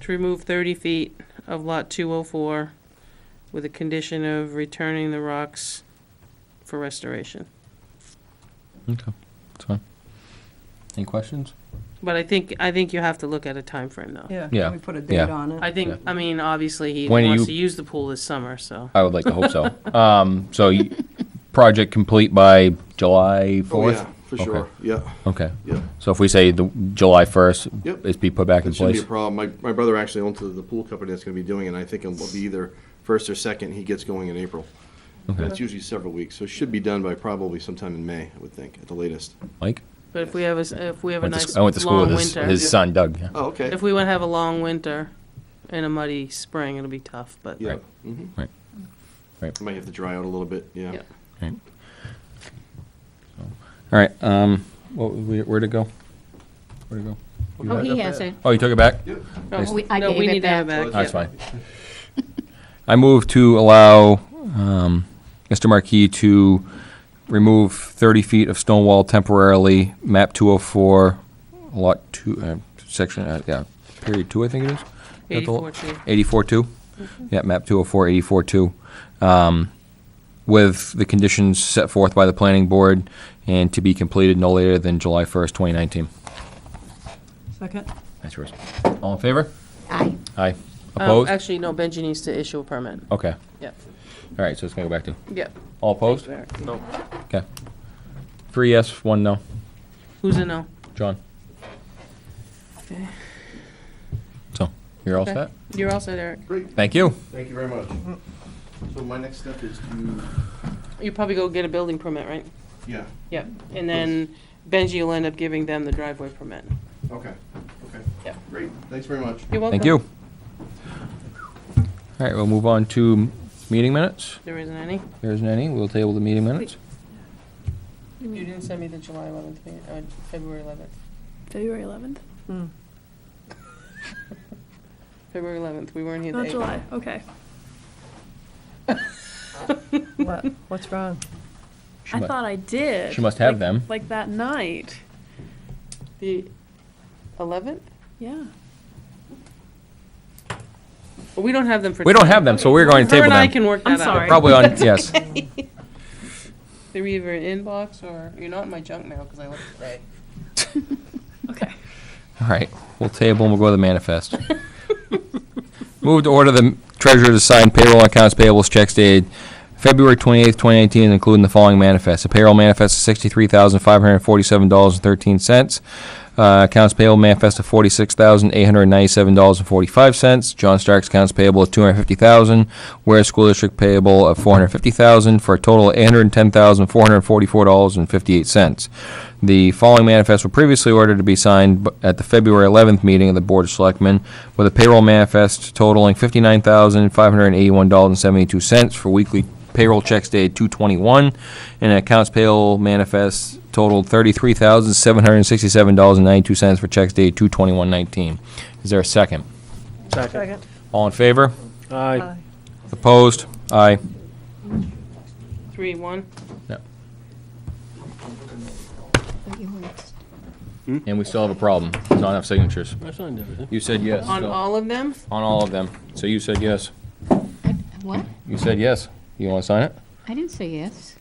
to remove 30 feet of lot 204 with a condition of returning the rocks for restoration.
Okay, that's fine. Any questions?
But I think you have to look at a time frame though.
Yeah,
Yeah,
can we put a date
yeah.
on it?
I think, I mean, obviously he
When do
wants
you-
to use the pool this summer, so.
I would like to hope so. Project complete by July 4th?
Oh, yeah, for
Okay.
sure, yeah,
Okay,
yeah.
so if we say the July 1st,
Yep.
it's be put back in
That shouldn't be a
place?
problem. My brother actually owns the pool company that's gonna be doing it, and I think it will be either first or second, he gets going in April.
Okay.
That's usually several weeks, so it should be done by probably sometime in May, I would think, at the latest.
Mike?
But if we have a nice
I went to school
long
with his
winter,
son Doug, yeah.
Oh, okay.
if we want to have a long winter and a muddy spring, it'll be tough, but.
Yeah.
Right.
Mhm.
Right. Right.
It might have to dry out a little bit, yeah.
Yeah.
Right. All right, where'd it go? Where'd it go? You
Oh,
got it?
he has it.
Oh, you took it back?
Yep.
No,
Nice.
I
no,
gave
we
it
need to have it
back.
back.
That's
yeah.
fine. I move to allow Mr. Marquis to remove 30 feet of stone wall temporarily, map 204, lot 2, section, period 2, I think it is?
84-2.
84-2? Yeah, map 204, 84-2. With the conditions set forth by the planning board and to be completed no later than July 1st, 2019.
Second?
That's yours. All in favor?
Aye.
Aye. Opposed?
Actually, no, Benji needs to issue a permit.
Okay.
Yep.
All right, so it's gonna go back to,
Yep.
all opposed?
No.
Okay. 3 yes, 1 no.
Who's a no?
John?
Okay.
So, you're all
Okay.
set?
You're all set, Eric.
Great,
Thank you.
thank you very much. So my next step is to,
You probably go get a building permit, right?
yeah,
Yep. And then Benji will end up giving them the driveway permit.
okay, okay.
Yeah.
Great, thanks very much.
You're welcome.
Thank you. All right, we'll move on to meeting minutes.
There isn't any?
There isn't any. We'll table the meeting minutes.
You didn't send me the July 11th, February 11th.
February 11th?
February 11th, we weren't here the
Not
8th.
July, okay.
What? What's wrong?
She
I
mu-
thought I did.
She must have
like-
them.
Like that night.
The 11th?
Yeah.
Well, we don't have them for.
We don't have them, so we're going to
Her
table
and I
them.
can work that
I'm
out.
sorry.
Probably on, yes.
They're either in inbox or, you're not in my junk mail because I looked today.
Okay.
All right, we'll table and we'll go to the manifest. Move to order the treasurer to sign payroll and accounts payables checks dated February 28th, 2019, including the following manifest. A payroll manifest of $63,547.13. Accounts payable manifest of $46,897.45. John Stark's accounts payable of $250,000. Ware School District payable of $450,000 for a total of $810,444.58. The following manifests were previously ordered to be signed at the February 11th meeting of the Board of Selectmen, with a payroll manifest totaling $59,581.72 for weekly payroll checks dated 2/21, and an accounts payable manifest totaled $33,767.92 for checks dated 2/21/19. Is there a second?
Second.
All in favor?
Aye.
Opposed? Aye.
3-1.
And we still have a problem. There's not enough signatures.
I signed everything.
You said yes.
On
so-
all of them?
On all of them. So you said yes.
What?
You said yes. You want to sign it?
I didn't say yes.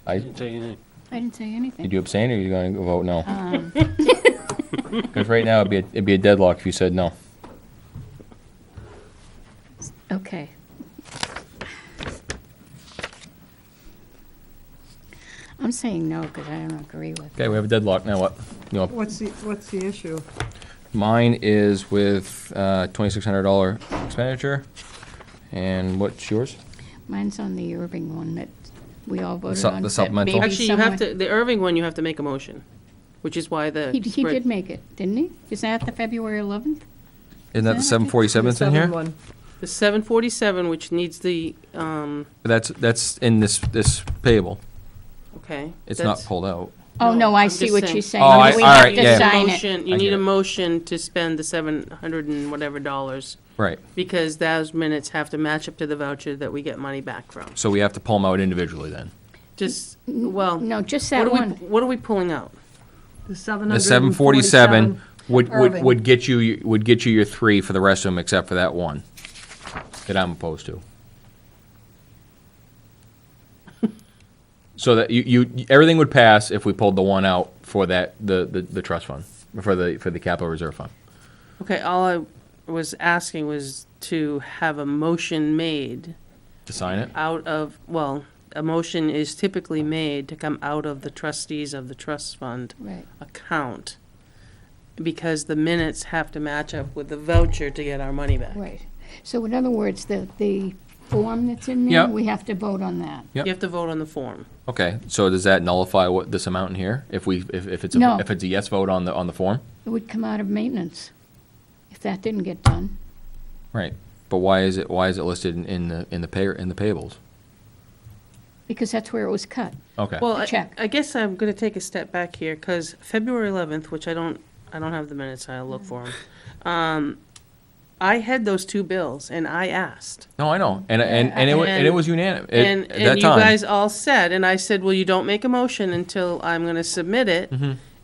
Didn't say anything.
I didn't say anything.
Did you abstain, or are you going to vote no?
Um,
Because right now, it'd be a deadlock if you said no.
Okay. I'm saying no because I don't agree with it.
Okay, we have a deadlock. Now what? You know,
What's the issue?
mine is with $2,600 expenditure. And what's yours?
Mine's on the Irving one that we all voted
su-
on.
the
that
supplemental?
maybe
Actually, you have
someone-
to, the Irving one, you have to make a motion, which is why the.
He
spread-
did make it, didn't he? Is that the February 11th?
Isn't that the 747th in here?
The 747, which needs the,
That's in this payable.
okay.
It's not
that's-
pulled out.
Oh, no, I
I'm
see
just
what
saying.
she's saying.
Oh, I-
We
all
have
right,
to
yeah.
sign it.
Motion, you
I
need
get
a
it.
motion to spend the 700 and whatever dollars,
Right.
because those minutes have to match up to the voucher that we get money back from.
So we have to pull them out individually then.
Just, well,
No, just
what
that
are we,
one.
what are we pulling out?
The
The 747 would
Irving.
get you your 3 for the rest of them except for that one that I'm opposed to. So that you everything would pass if we pulled the one out for that the trust fund for the capital reserve fund.
Okay, all I was asking was to have a motion made
To sign it?
out of, well, a motion is typically made to come out of the trustees of the trust fund
Right.
account, because the minutes have to match up with the voucher to get our money back.
Right. So in other words, the form that's in there,
Yep.
we have to vote on that.
Yep.
You have to vote on the form.
Okay. So does that nullify what this amount in here? If it's a
No.
if it's a yes vote on the form?
It would come out of maintenance if that didn't get done.
Right. But why is it listed in the payables?
Because that's where it was cut.
Okay.
Well,
Check.
I guess I'm gonna take a step back here, because February 11th, which I don't have the minutes, I'll look for them. I had those two bills, and I asked.
No, I know, and it was unanimous
And
at that
you
time.
guys all said, and I said, well, you don't make a motion until I'm gonna submit it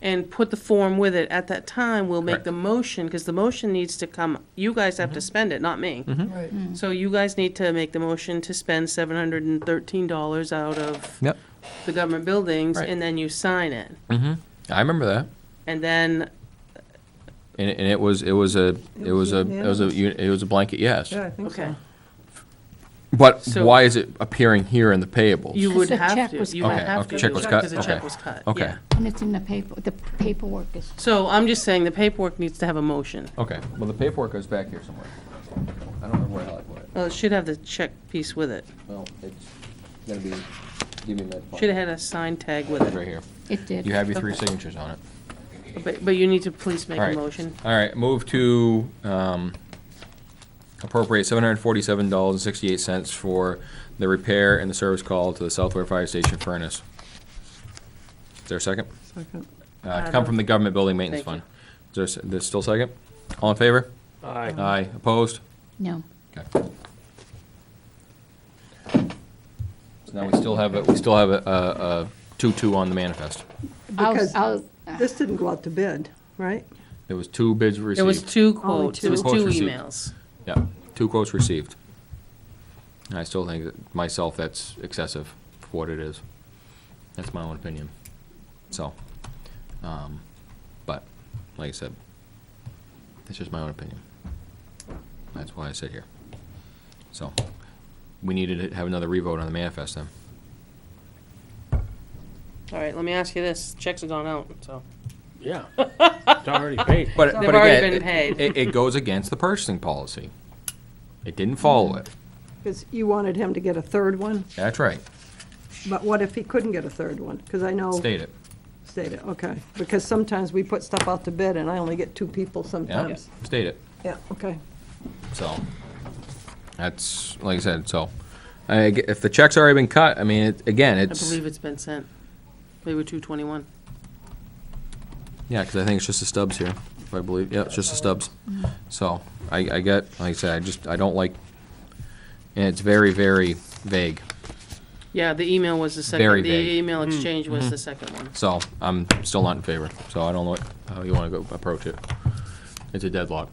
and put the form with it. At that time, we'll make
Correct.
the motion, because the motion needs to come, you guys have to spend it, not me.
Right.
So you guys need to make the motion to spend $713 out of
Yep.
the government buildings,
Right.
and then you sign it.
I remember that,
And then,
and it was a blanket yes.
Yeah, I think so.
okay,
But
So-
why is it appearing here in the payables?
you would
the
have
check
to,
was
you would
cut.
have
Okay,
to.
check was cut?
Because the check
Okay.
was cut,
Okay.
yeah.
And it's in the paperwork is,
So I'm just saying, the paperwork needs to have a motion.
Okay. Well, the paperwork goes back here somewhere. I don't remember where I put it.
Well, it should have the check piece with it.
Well, it's gonna be. Give me that.
Should have had a sign tag with
Right
it.
here.
it did.
You have your 3 signatures on it.
But you need to please make
All
a
right.
motion.
All right. Move to appropriate $747.68 for the repair and the service call to the South Weare Fire Station furnace. Is there a second?
Second.
To come from the Government Building Maintenance
Thank
Fund. Is there's still a second? All in favor?
Aye.
Aye. Opposed?
No.
Okay. So now we still have a 2-2 on the manifest.
Because
I'll,
this didn't go out to bid, right?
There was 2 bids received.
There was two quotes,
two.
there was
Quotes
two
received.
emails.
Yeah, 2 quotes received. And I still think that myself that's excessive for what it is. That's my own opinion. So, but, like I said, it's just my own opinion. That's why I sit here. So, we needed to have another revote on the manifest then.
All right, let me ask you this, checks have gone out, so.
Yeah. It's already paid.
But,
They've
but
already
again,
been paid.
it goes against the purchasing policy. It didn't follow it.
Because you wanted him to get a third one,
That's right.
but what if he couldn't get a third one? Because I know.
State it.
State it, okay. Because sometimes we put stuff out to bid and I only get 2 people
Yeah,
sometimes.
state it.
Yeah, okay.
So, that's, like I said, so, if the check's already been cut, I mean, again,
I
it's,
believe it's been sent. They were 221.
yeah, because I think it's just the stubs here, if I believe, yeah, it's just the stubs. So, I get, like I said, I don't like, and it's very, very vague.
Yeah, the email was the second.
Very
The
vague.
email exchange was the second one.
So, I'm still not in favor, so I don't know how you want to go approach it. It's a deadlock.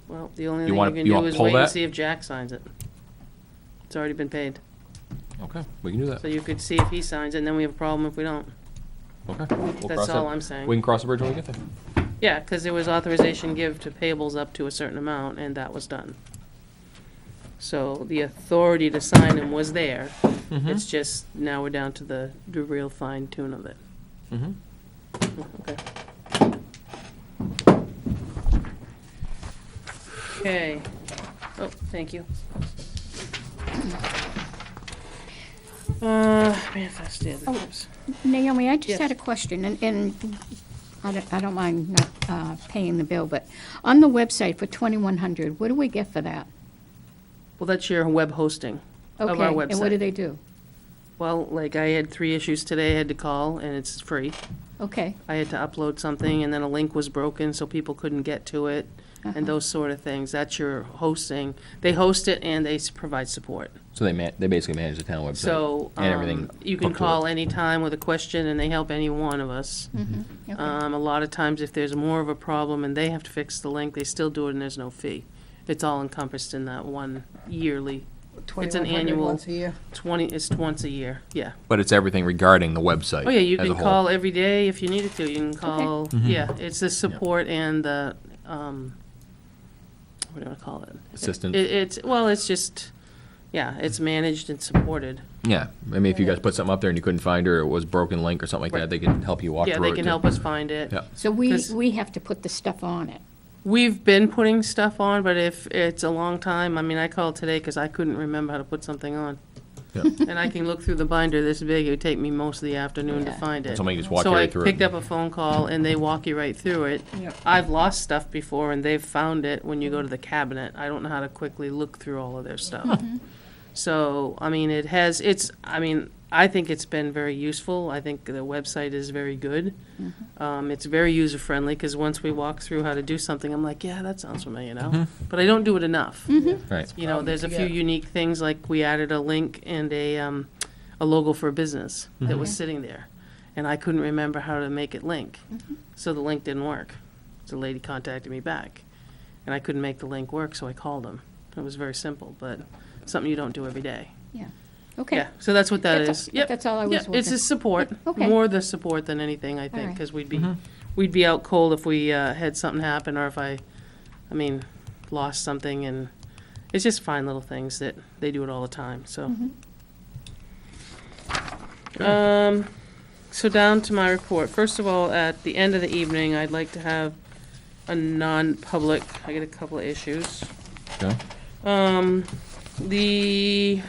Well, the only
You
thing you
wanna-
can
you
do
wanna
is
pull
wait and
that?
see if Jack signs it. It's already been paid.
Okay, we can do that.
So you could see if he signs it, and then we have a problem if we don't.
Okay. We'll
That's
cross
all
that-
I'm saying.
We can cross the bridge when we get there.
Yeah, because there was authorization give to payables up to a certain amount, and that was done. So the authority to sign them was there. It's just, now we're down to the real fine tune of it.
Mhm.
Okay. Okay. Oh, thank you. Manifest, yeah,
Oh.
oops.
Naomi, I just
Yes.
had a question, and I don't mind not paying the bill, but on the website for 2,100, what do we get for that?
Well, that's your web hosting of our
Okay, and what do
website.
they do?
Well, like I had 3 issues today, I had to call, and it's free.
Okay,
I had to upload something, and then a link was broken, so people couldn't get to it,
Uh-huh.
and those sort of things. That's your hosting. They host it and they provide support.
So they basically manage the town website.
So,
And everything
you can
hooked to it.
call anytime with a question, and they help any one of us.
okay.
A lot of times, if there's more of a problem and they have to fix the link, they still do it and there's no fee. It's all encompassed in that one yearly, it's an
2,100
annual,
once a year.
it's once a year, yeah.
But it's everything regarding the website.
Oh, yeah, you
as a
can
whole.
call every day if you needed to. You can call,
Mm-hmm.
yeah, it's the support and the, what do I call it?
Assistance.
It's just, yeah, it's managed and supported.
Yeah, I mean, if you guys put something up there and you couldn't find it, or it was broken link or something like that,
Right.
they can help you walk
Yeah,
through it.
they can
too.
help us find it.
Yeah.
So we
'Cause-
have to put the stuff on it.
We've been putting stuff on, but if it's a long time, I mean, I called today because I couldn't remember how to put something on.
Yeah.
And I can look through the binder this big, it would take me most of the afternoon to
Yeah.
find it.
Somebody just walk you
So I
right through it.
picked up a phone call and they walk you right through it.
Yep.
I've lost stuff before and they've found it when you go to the cabinet. I don't know how to quickly look through all of their stuff. So, I mean, I think it's been very useful. I think the website is very good. It's very user-friendly, because once we walk through how to do something, I'm like, yeah, that sounds familiar now. But I don't do it enough.
Right.
You know, there's a few unique things, like we added a link and a logo for a business that was sitting there. And I couldn't remember how to make it link. So the link didn't work. So the lady contacted me back. And I couldn't make the link work, so I called them. It was very simple, but something you don't do every day.
Yeah, okay.
Yeah, so that's what that
That's
is.
all-
Yep.
that's all I was
Yeah, it's
wondering.
a support,
Okay.
more the support than anything, I think,
right.
because we'd be out cold if we had something happen, or if I lost something, and it's just fine little things that they do it all the time, so. So down to my report. First of all, at the end of the evening, I'd like to have a non-public, I got a couple of issues.
Okay.
The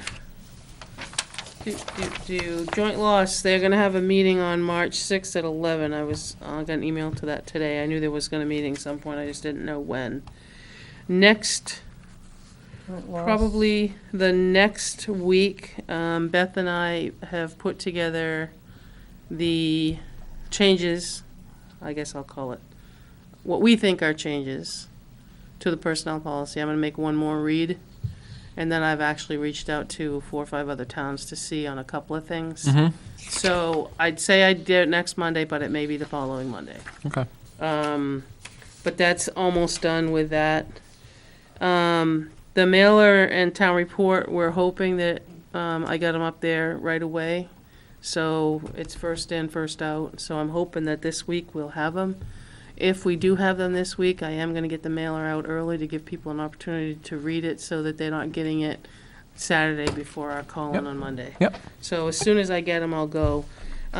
joint loss, they're gonna have a meeting on March 6th at 11. I got an email to that today. I knew there was gonna be a meeting some point, I just didn't know when. Next, probably the next week, Beth and I have put together the changes, I guess I'll call it, what we think are changes to the personnel policy. I'm gonna make one more read. And then I've actually reached out to 4 or 5 other towns to see on a couple of things. So I'd say I'd do it next Monday, but it may be the following Monday.
Okay.
But that's almost done with that. The mailer and town report, we're hoping that I got them up there right away. So it's first in, first out. So I'm hoping that this week we'll have them. If we do have them this week, I am gonna get the mailer out early to give people an opportunity to read it, so that they're not getting it Saturday before our call-in
Yep.
on Monday.
Yep.
So as soon as I get them, I'll go.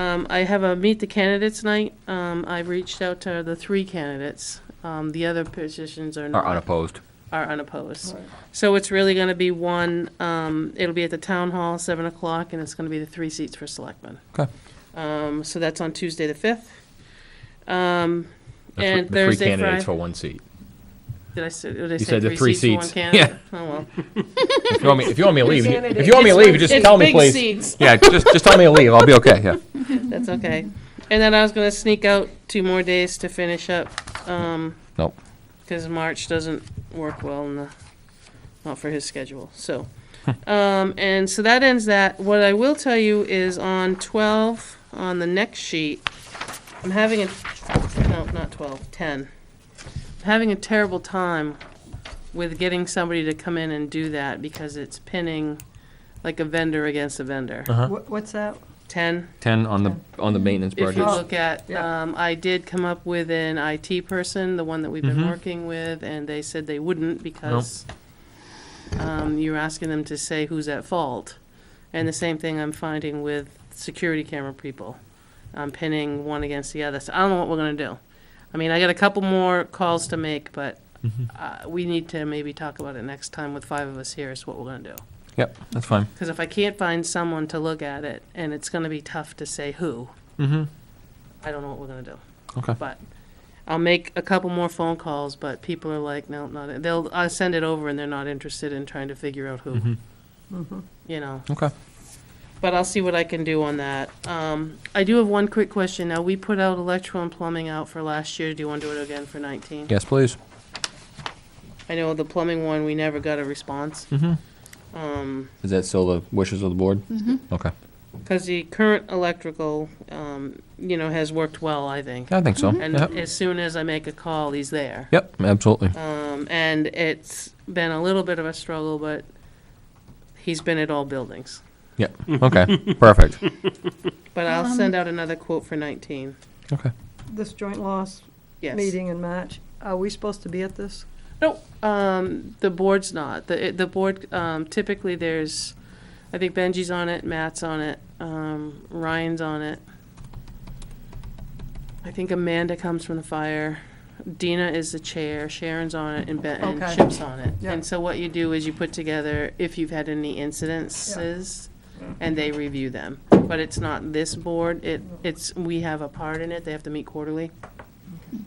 I have a meet the candidates night. I've reached out to the 3 candidates. The other positions are
Are unopposed.
unopposed. So it's really gonna be one, it'll be at the town hall, 7 o'clock, and it's gonna be the 3 seats for selectmen.
Okay.
So that's on Tuesday the 5th.
The
And
the three
Thursday,
candidates for
Friday.
one seat.
Did I say, did I
You
say
said the
3
3
seats for one
seats.
candidate? Oh, well.
If you want me to leave, if you want me to leave, you just
It's
tell me,
big
please.
seats.
Yeah, just tell me to leave. I'll be okay. Yeah.
That's okay. And then I was gonna sneak out 2 more days to finish up,
Nope.
because March doesn't work well not for his schedule, so. And so that ends that. What I will tell you is on 12, on the next sheet, I'm having no, not 12, 10. I'm having a terrible time with getting somebody to come in and do that because it's pinning like a vendor against a vendor.
What's that?
10.
10 on the maintenance
If you
project.
look at,
Yeah.
I did come up with an IT person, the one that we've been working with, and they said they wouldn't because you're asking them to say who's at fault. And the same thing I'm finding with security camera people. I'm pinning one against the other. So I don't know what we're gonna do. I mean, I got a couple more calls to make, but we need to maybe talk about it next time with 5 of us here is what we're gonna do.
Yep, that's fine.
Because if I can't find someone to look at it, and it's gonna be tough to say who,
Mm-hmm.
I don't know what we're gonna do.
Okay.
But I'll make a couple more phone calls, but people are like, no, not, I'll send it over and they're not interested in trying to figure out who. You know,
Okay.
but I'll see what I can do on that. I do have one quick question. Now, we put out electrical and plumbing out for last year. Do you want to do it again for 19?
Yes, please.
I know the plumbing one, we never got a response.
Is that still the wishes of the board? Okay.
Because the current electrical, has worked well, I think.
I think so.
And
Yep.
as soon as I make a call, he's there.
Yep, absolutely.
And it's been a little bit of a struggle, but he's been at all buildings.
Yep. Okay. Perfect.
But I'll send out another quote for 19.
Okay.
This joint loss
Yes.
meeting in March, are we supposed to be at this?
No, the board's not. The board, typically there's, I think Benji's on it, Matt's on it, Ryan's on it. I think Amanda comes from the fire. Dina is the chair, Sharon's on it, and and
Okay.
Chip's on it.
Yeah.
And so what you do is you put together if you've had any incidences, and they review them. But it's not this board, it's, we have a part in it, they have to meet quarterly.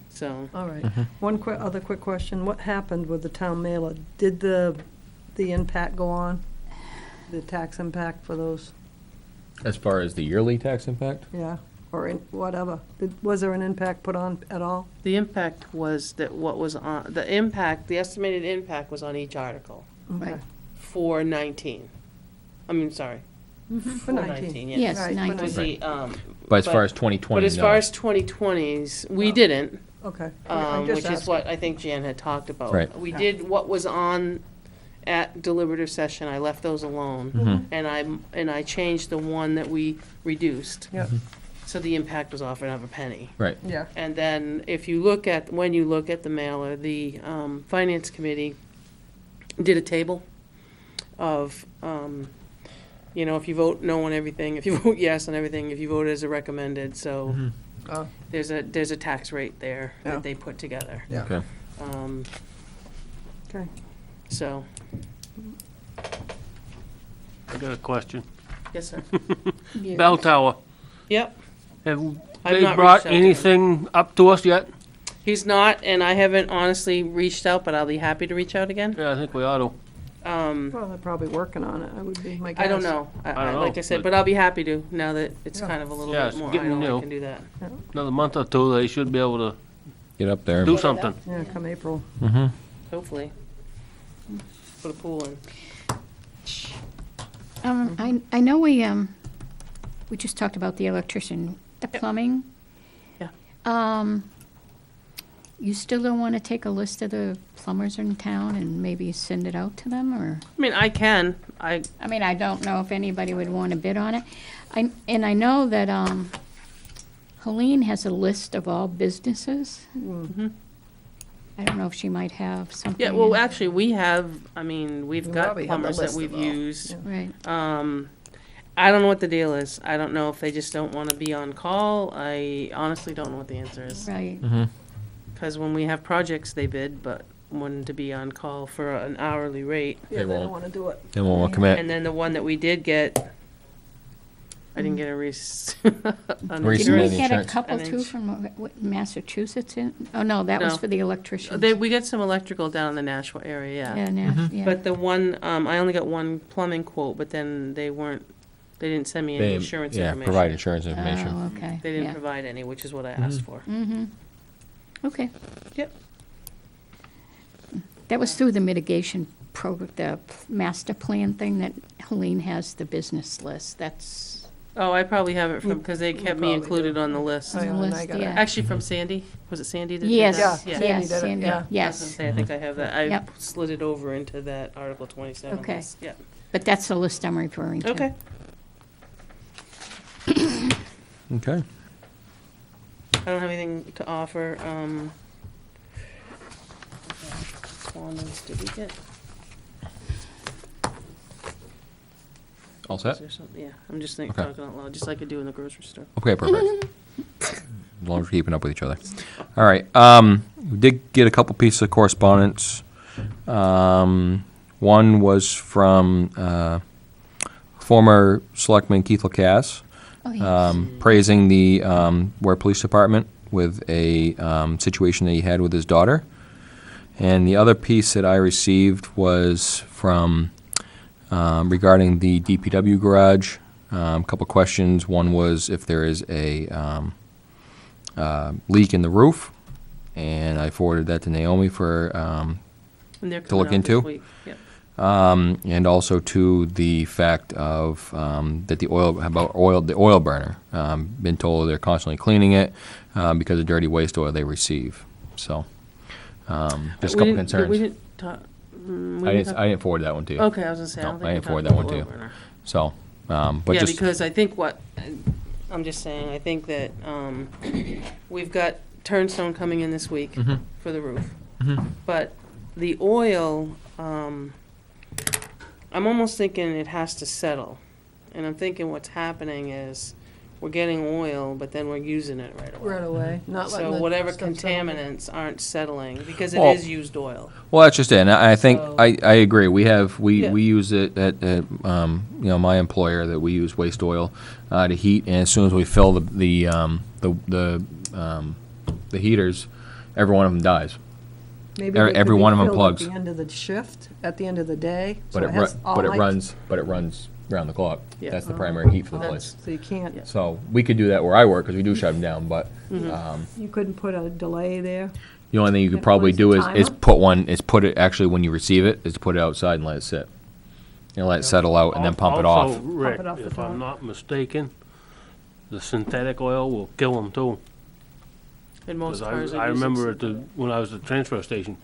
So,
All right. One other quick question. What happened with the town mailer? Did the impact go on? The tax impact for those?
As far as the yearly tax impact?
Yeah, or whatever. Was there an impact put on at all?
the impact was that what was on, the estimated impact was on each article
Okay.
for 19. I mean, sorry.
For 19.
yes.
Yes,
Right,
19.
Was the,
But as
But-
far as 2020,
but as
no.
far as 2020s, we didn't,
Okay. I'm just
which is
asking.
what I think Jan had talked about.
Right.
We did what was on at deliberative session, I left those alone. And I changed the one that we reduced.
Yep.
So the impact was off another penny.
Right.
Yeah.
And then if you look at, when you look at the mailer, the finance committee did a table of, if you vote no on everything, if you vote yes on everything, if you vote as a recommended, so
Oh.
there's a tax rate there
Yeah.
that they put together.
Yeah.
Okay.
Okay.
So,
I got a question.
yes, sir.
Bell tower,
Yep,
have
I've
they
not
brought
reached out to him.
anything up to us yet?
he's not, and I haven't honestly reached out, but I'll be happy to reach out again.
Yeah, I think we ought to.
Well, they're probably working on it, I would be my guess.
I don't know.
I don't know,
Like I said,
but-
but I'll be happy to, now that it's
Yeah.
kind of a little
Yeah,
bit
it's
more
getting
idle, I
new.
can do that.
Another month or two, they should be able to
Get up there.
do something.
Yeah, come April.
Hopefully. Put a pool in.
I know we just talked about the electrician, the plumbing.
Yeah.
You still don't want to take a list of the plumbers in town and maybe send it out to them, or?
I mean, I can,
I mean, I don't know if anybody would want to bid on it. And I know that Helene has a list of all businesses. I don't know if she might have something.
yeah, well, actually, we've got
probably have the
plumbers that
list
we've
of all.
used.
Right.
I don't know what the deal is. I don't know if they just don't want to be on call. I honestly don't know what the answer is.
Right.
Because when we have projects, they bid, but when to be on call for an hourly rate.
Yeah, they
won't.
don't want to do it.
They won't commit.
And then the one that we did get, I didn't get a
Didn't we
Resubmit
get a
insurance.
couple
An
too
ins-
from Massachusetts in? Oh, no, that was
No.
for the electricians.
We got some electrical down in the Nashua area, yeah.
Yeah.
But the one, I only got one plumbing quote, but then they didn't send me any
They,
insurance
yeah,
information.
provide insurance information.
Oh, okay.
They didn't
yeah.
provide any, which is what I asked for.
Mm-hmm. Okay.
Yep.
That was through the mitigation the master plan thing that Helene has, the business list. That's
Oh, I probably have it from, because they kept me
probably
included
do.
on the list.
on the
and I
list,
got it.
yeah.
Actually, from Sandy. Was it Sandy that did
Yes,
that?
Yeah,
Yeah.
Sandy
yes,
did it,
Sandy,
yeah.
I was gonna
yes.
say, I think I have that. I
Yep.
slid it over into that Article 27
Okay.
list. Yeah.
But that's the list I'm referring to.
Okay.
Okay.
I don't have anything to offer. Correspondence, did we get?
All
Is
set?
there something? Yeah, I'm just thinking,
Okay.
talking out loud, just like I do in the grocery store.
Okay, perfect. As long as we're keeping up with each other. All right. We did get a couple pieces of correspondence. One was from former Selectman Keith Lacasse,
Oh, yes.
praising the Weare Police Department with a situation that he had with his daughter. And the other piece that I received was from regarding the DPW garage. A couple questions. One was if there is a leak in the roof, and I forwarded that to Naomi for
And they're
To look
coming out this
into?
week. Yep.
and also to the fact of that the oil burner. Been told they're constantly cleaning it because of dirty waste oil they receive. So just a couple concerns.
We didn't talk.
I didn't forward that one to you.
Okay, I was gonna say, I
No,
don't think
I
we
didn't forward
talked
that one
about
to you.
the oil burner.
So, but
Yeah,
just
because I think I'm just saying, I think that we've got Turnstone coming in this week
Mhm.
for the roof.
Mhm.
But the oil, I'm almost thinking it has to settle. And I'm thinking what's happening is we're getting oil, but then we're using it right away.
Right away, not letting
So
the
whatever
stuff settle.
contaminants aren't settling, because it
Well-
is used oil.
well, that's just it. And I think
So-
I agree. We
Yeah.
use it at my employer that we use waste oil to heat, and as soon as we fill the heaters, every one of them dies.
Maybe
every
they could be
one of them
filled
plugs.
At the end of the shift, at the end of the day.
But
so
it
has all night.
runs around the clock.
Yeah.
That's the primary heat for the
That's-
place.
So you can't,
Yeah.
So we could do that where I work because we do shut them down. But
you couldn't put a delay there?
the only thing you could
Can't
probably
place
do
a
is
timer?
put it actually when you receive it is to put it outside and let it sit. Let it settle out and then pump it
Also,
off.
Rick,
it off the
if
top.
I'm not mistaken, the synthetic oil will kill them too.
And most
'Cause
cars
I
are using
remember
synthetic.
when I was at the transfer station,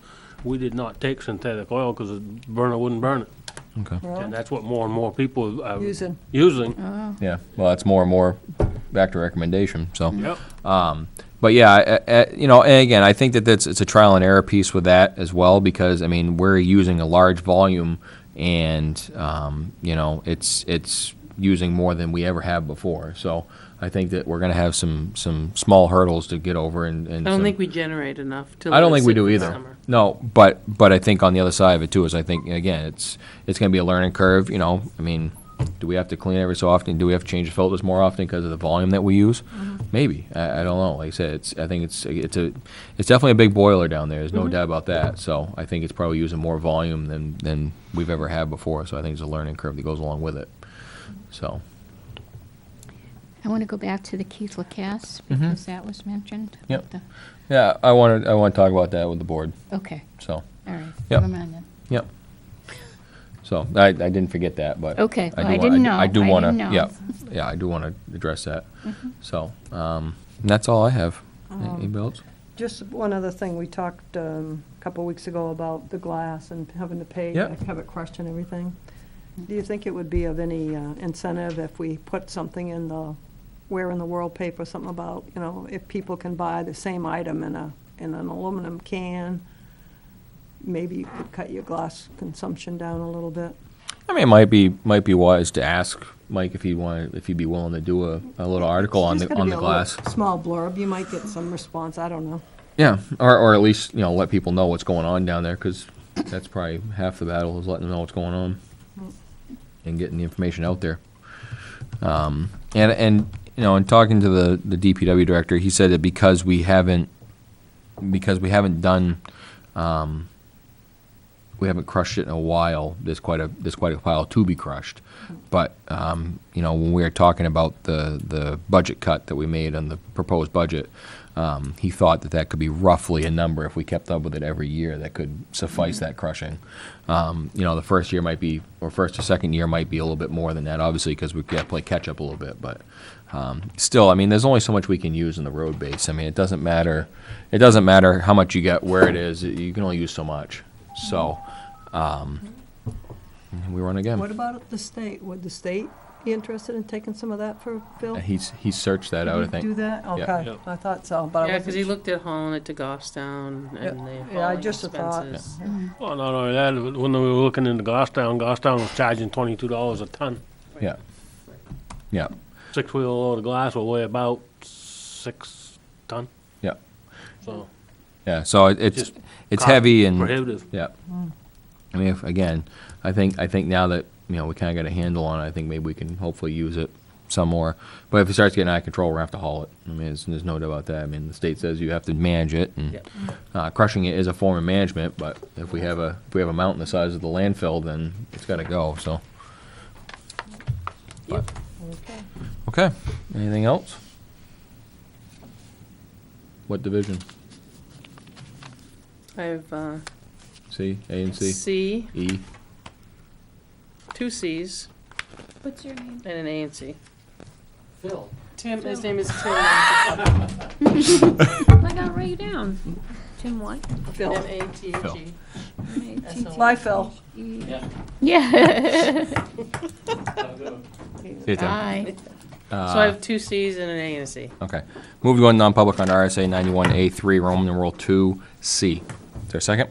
we did not take synthetic oil because the burner wouldn't burn it.
Okay.
And that's what more and more people are
Using.
using.
Yeah. Well, that's more and more back to recommendation. So.
Yep.
But yeah, and again, I think that it's a trial and error piece with that as well because I mean we're using a large volume, and it's using more than we ever have before. So I think that we're going to have some small hurdles to get over. And
I don't think we generate enough to.
I don't
let it
think we
sit
do
for the
either.
summer.
No, but I think on the other side of it too is I think again it's going to be a learning curve. I mean. Do we have to clean every so often? Do we have to change the filters more often because of the volume that we use? Maybe. I don't know. Like I said, I think it's definitely a big boiler down there. There's no doubt about that. So I think it's probably using more volume than we've ever had before. So I think it's a learning curve that goes along with it. So
I want to go back to the Keith Lacasse because that was mentioned.
Yep.
The-
yeah, I want to talk about that with the board.
Okay,
So
all right.
Yep.
Never mind then.
yep. So I didn't forget that, but
Okay, well, I
wanna-
didn't know.
I do
I
want to.
didn't know.
Yeah, I do want to address that. So and that's all I have. Anybody else?
Just one other thing, we talked a couple of weeks ago about the glass and having to pay,
Yep.
have it crushed and everything. Do you think it would be of any incentive if we put something in the Weare in the World paper, something about, if people can buy the same item in an aluminum can, maybe you could cut your glass consumption down a little bit?
I mean, it might be wise to ask Mike if he'd be willing to do a little article on
Just
the
gonna be a little
glass.
Small blurb, you might get some response, I don't know.
Yeah, or at least, let people know what's going on down there, because that's probably half the battle, is letting them know what's going on and getting the information out there. And in talking to the DPW director, he said that because we haven't done, we haven't crushed it in a while, there's quite a pile to be crushed. But, when we were talking about the budget cut that we made on the proposed budget, he thought that could be roughly a number if we kept up with it every year that could suffice that crushing. The first year might be, or first or second year might be a little bit more than that, obviously, because we got to play catch up a little bit. But still, there's only so much we can use in the road base. It doesn't matter. It doesn't matter how much you get, where it is. You can only use so much. So we run again.
What about the state? Would the state be interested in taking some of that for Phil?
He's searched that out, I
Did he
think.
do that?
Yeah.
Okay,
Yep.
I thought so, but I
Yeah,
wasn't.
because he looked at hauling it to Goffstown and the
Yeah, I
hauling
just thought.
expenses.
Well, not only that, when we were looking into Goffstown was charging $22 a ton.
Yeah. Yeah.
Six-wheel load of glass will weigh about 6 ton,
Yeah.
so.
Yeah. So it's
Just
it's heavy and
Prohibitive.
yeah. I think now that we kind of got a handle on it, I think maybe we can hopefully use it some more. But if it starts getting out of control, we'll have to haul it. There's no doubt about that. The state says you have to manage it, and crushing it is a form of management. But if we have a mountain the size of the landfill, then it's got to go. So. But- Okay. Anything else? What division?
I have
C, A, and C,
C,
E.
2 Cs,
What's your name?
and an A and C.
Phil.
Tim, his name is Tim.
I gotta write you down. Tim what?
Phil.
M-A-T-H-E.
Bye, Phil.
Yeah.
See you, Tim.
Aye.
So I have 2 Cs and an A and a C.
Okay. Move to go non-public on RSA 91A3, Roman numeral 2, C. Is there a second?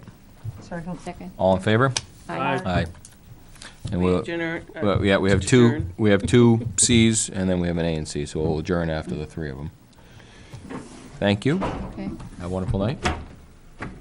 Second.
All in favor?
Aye.
Aye. And
We
we'll,
adjourn-
we have
adjourn.
we have two Cs, and then we have an A and C, so we'll adjourn after the three of them. Thank you.
Okay.
Have a wonderful night.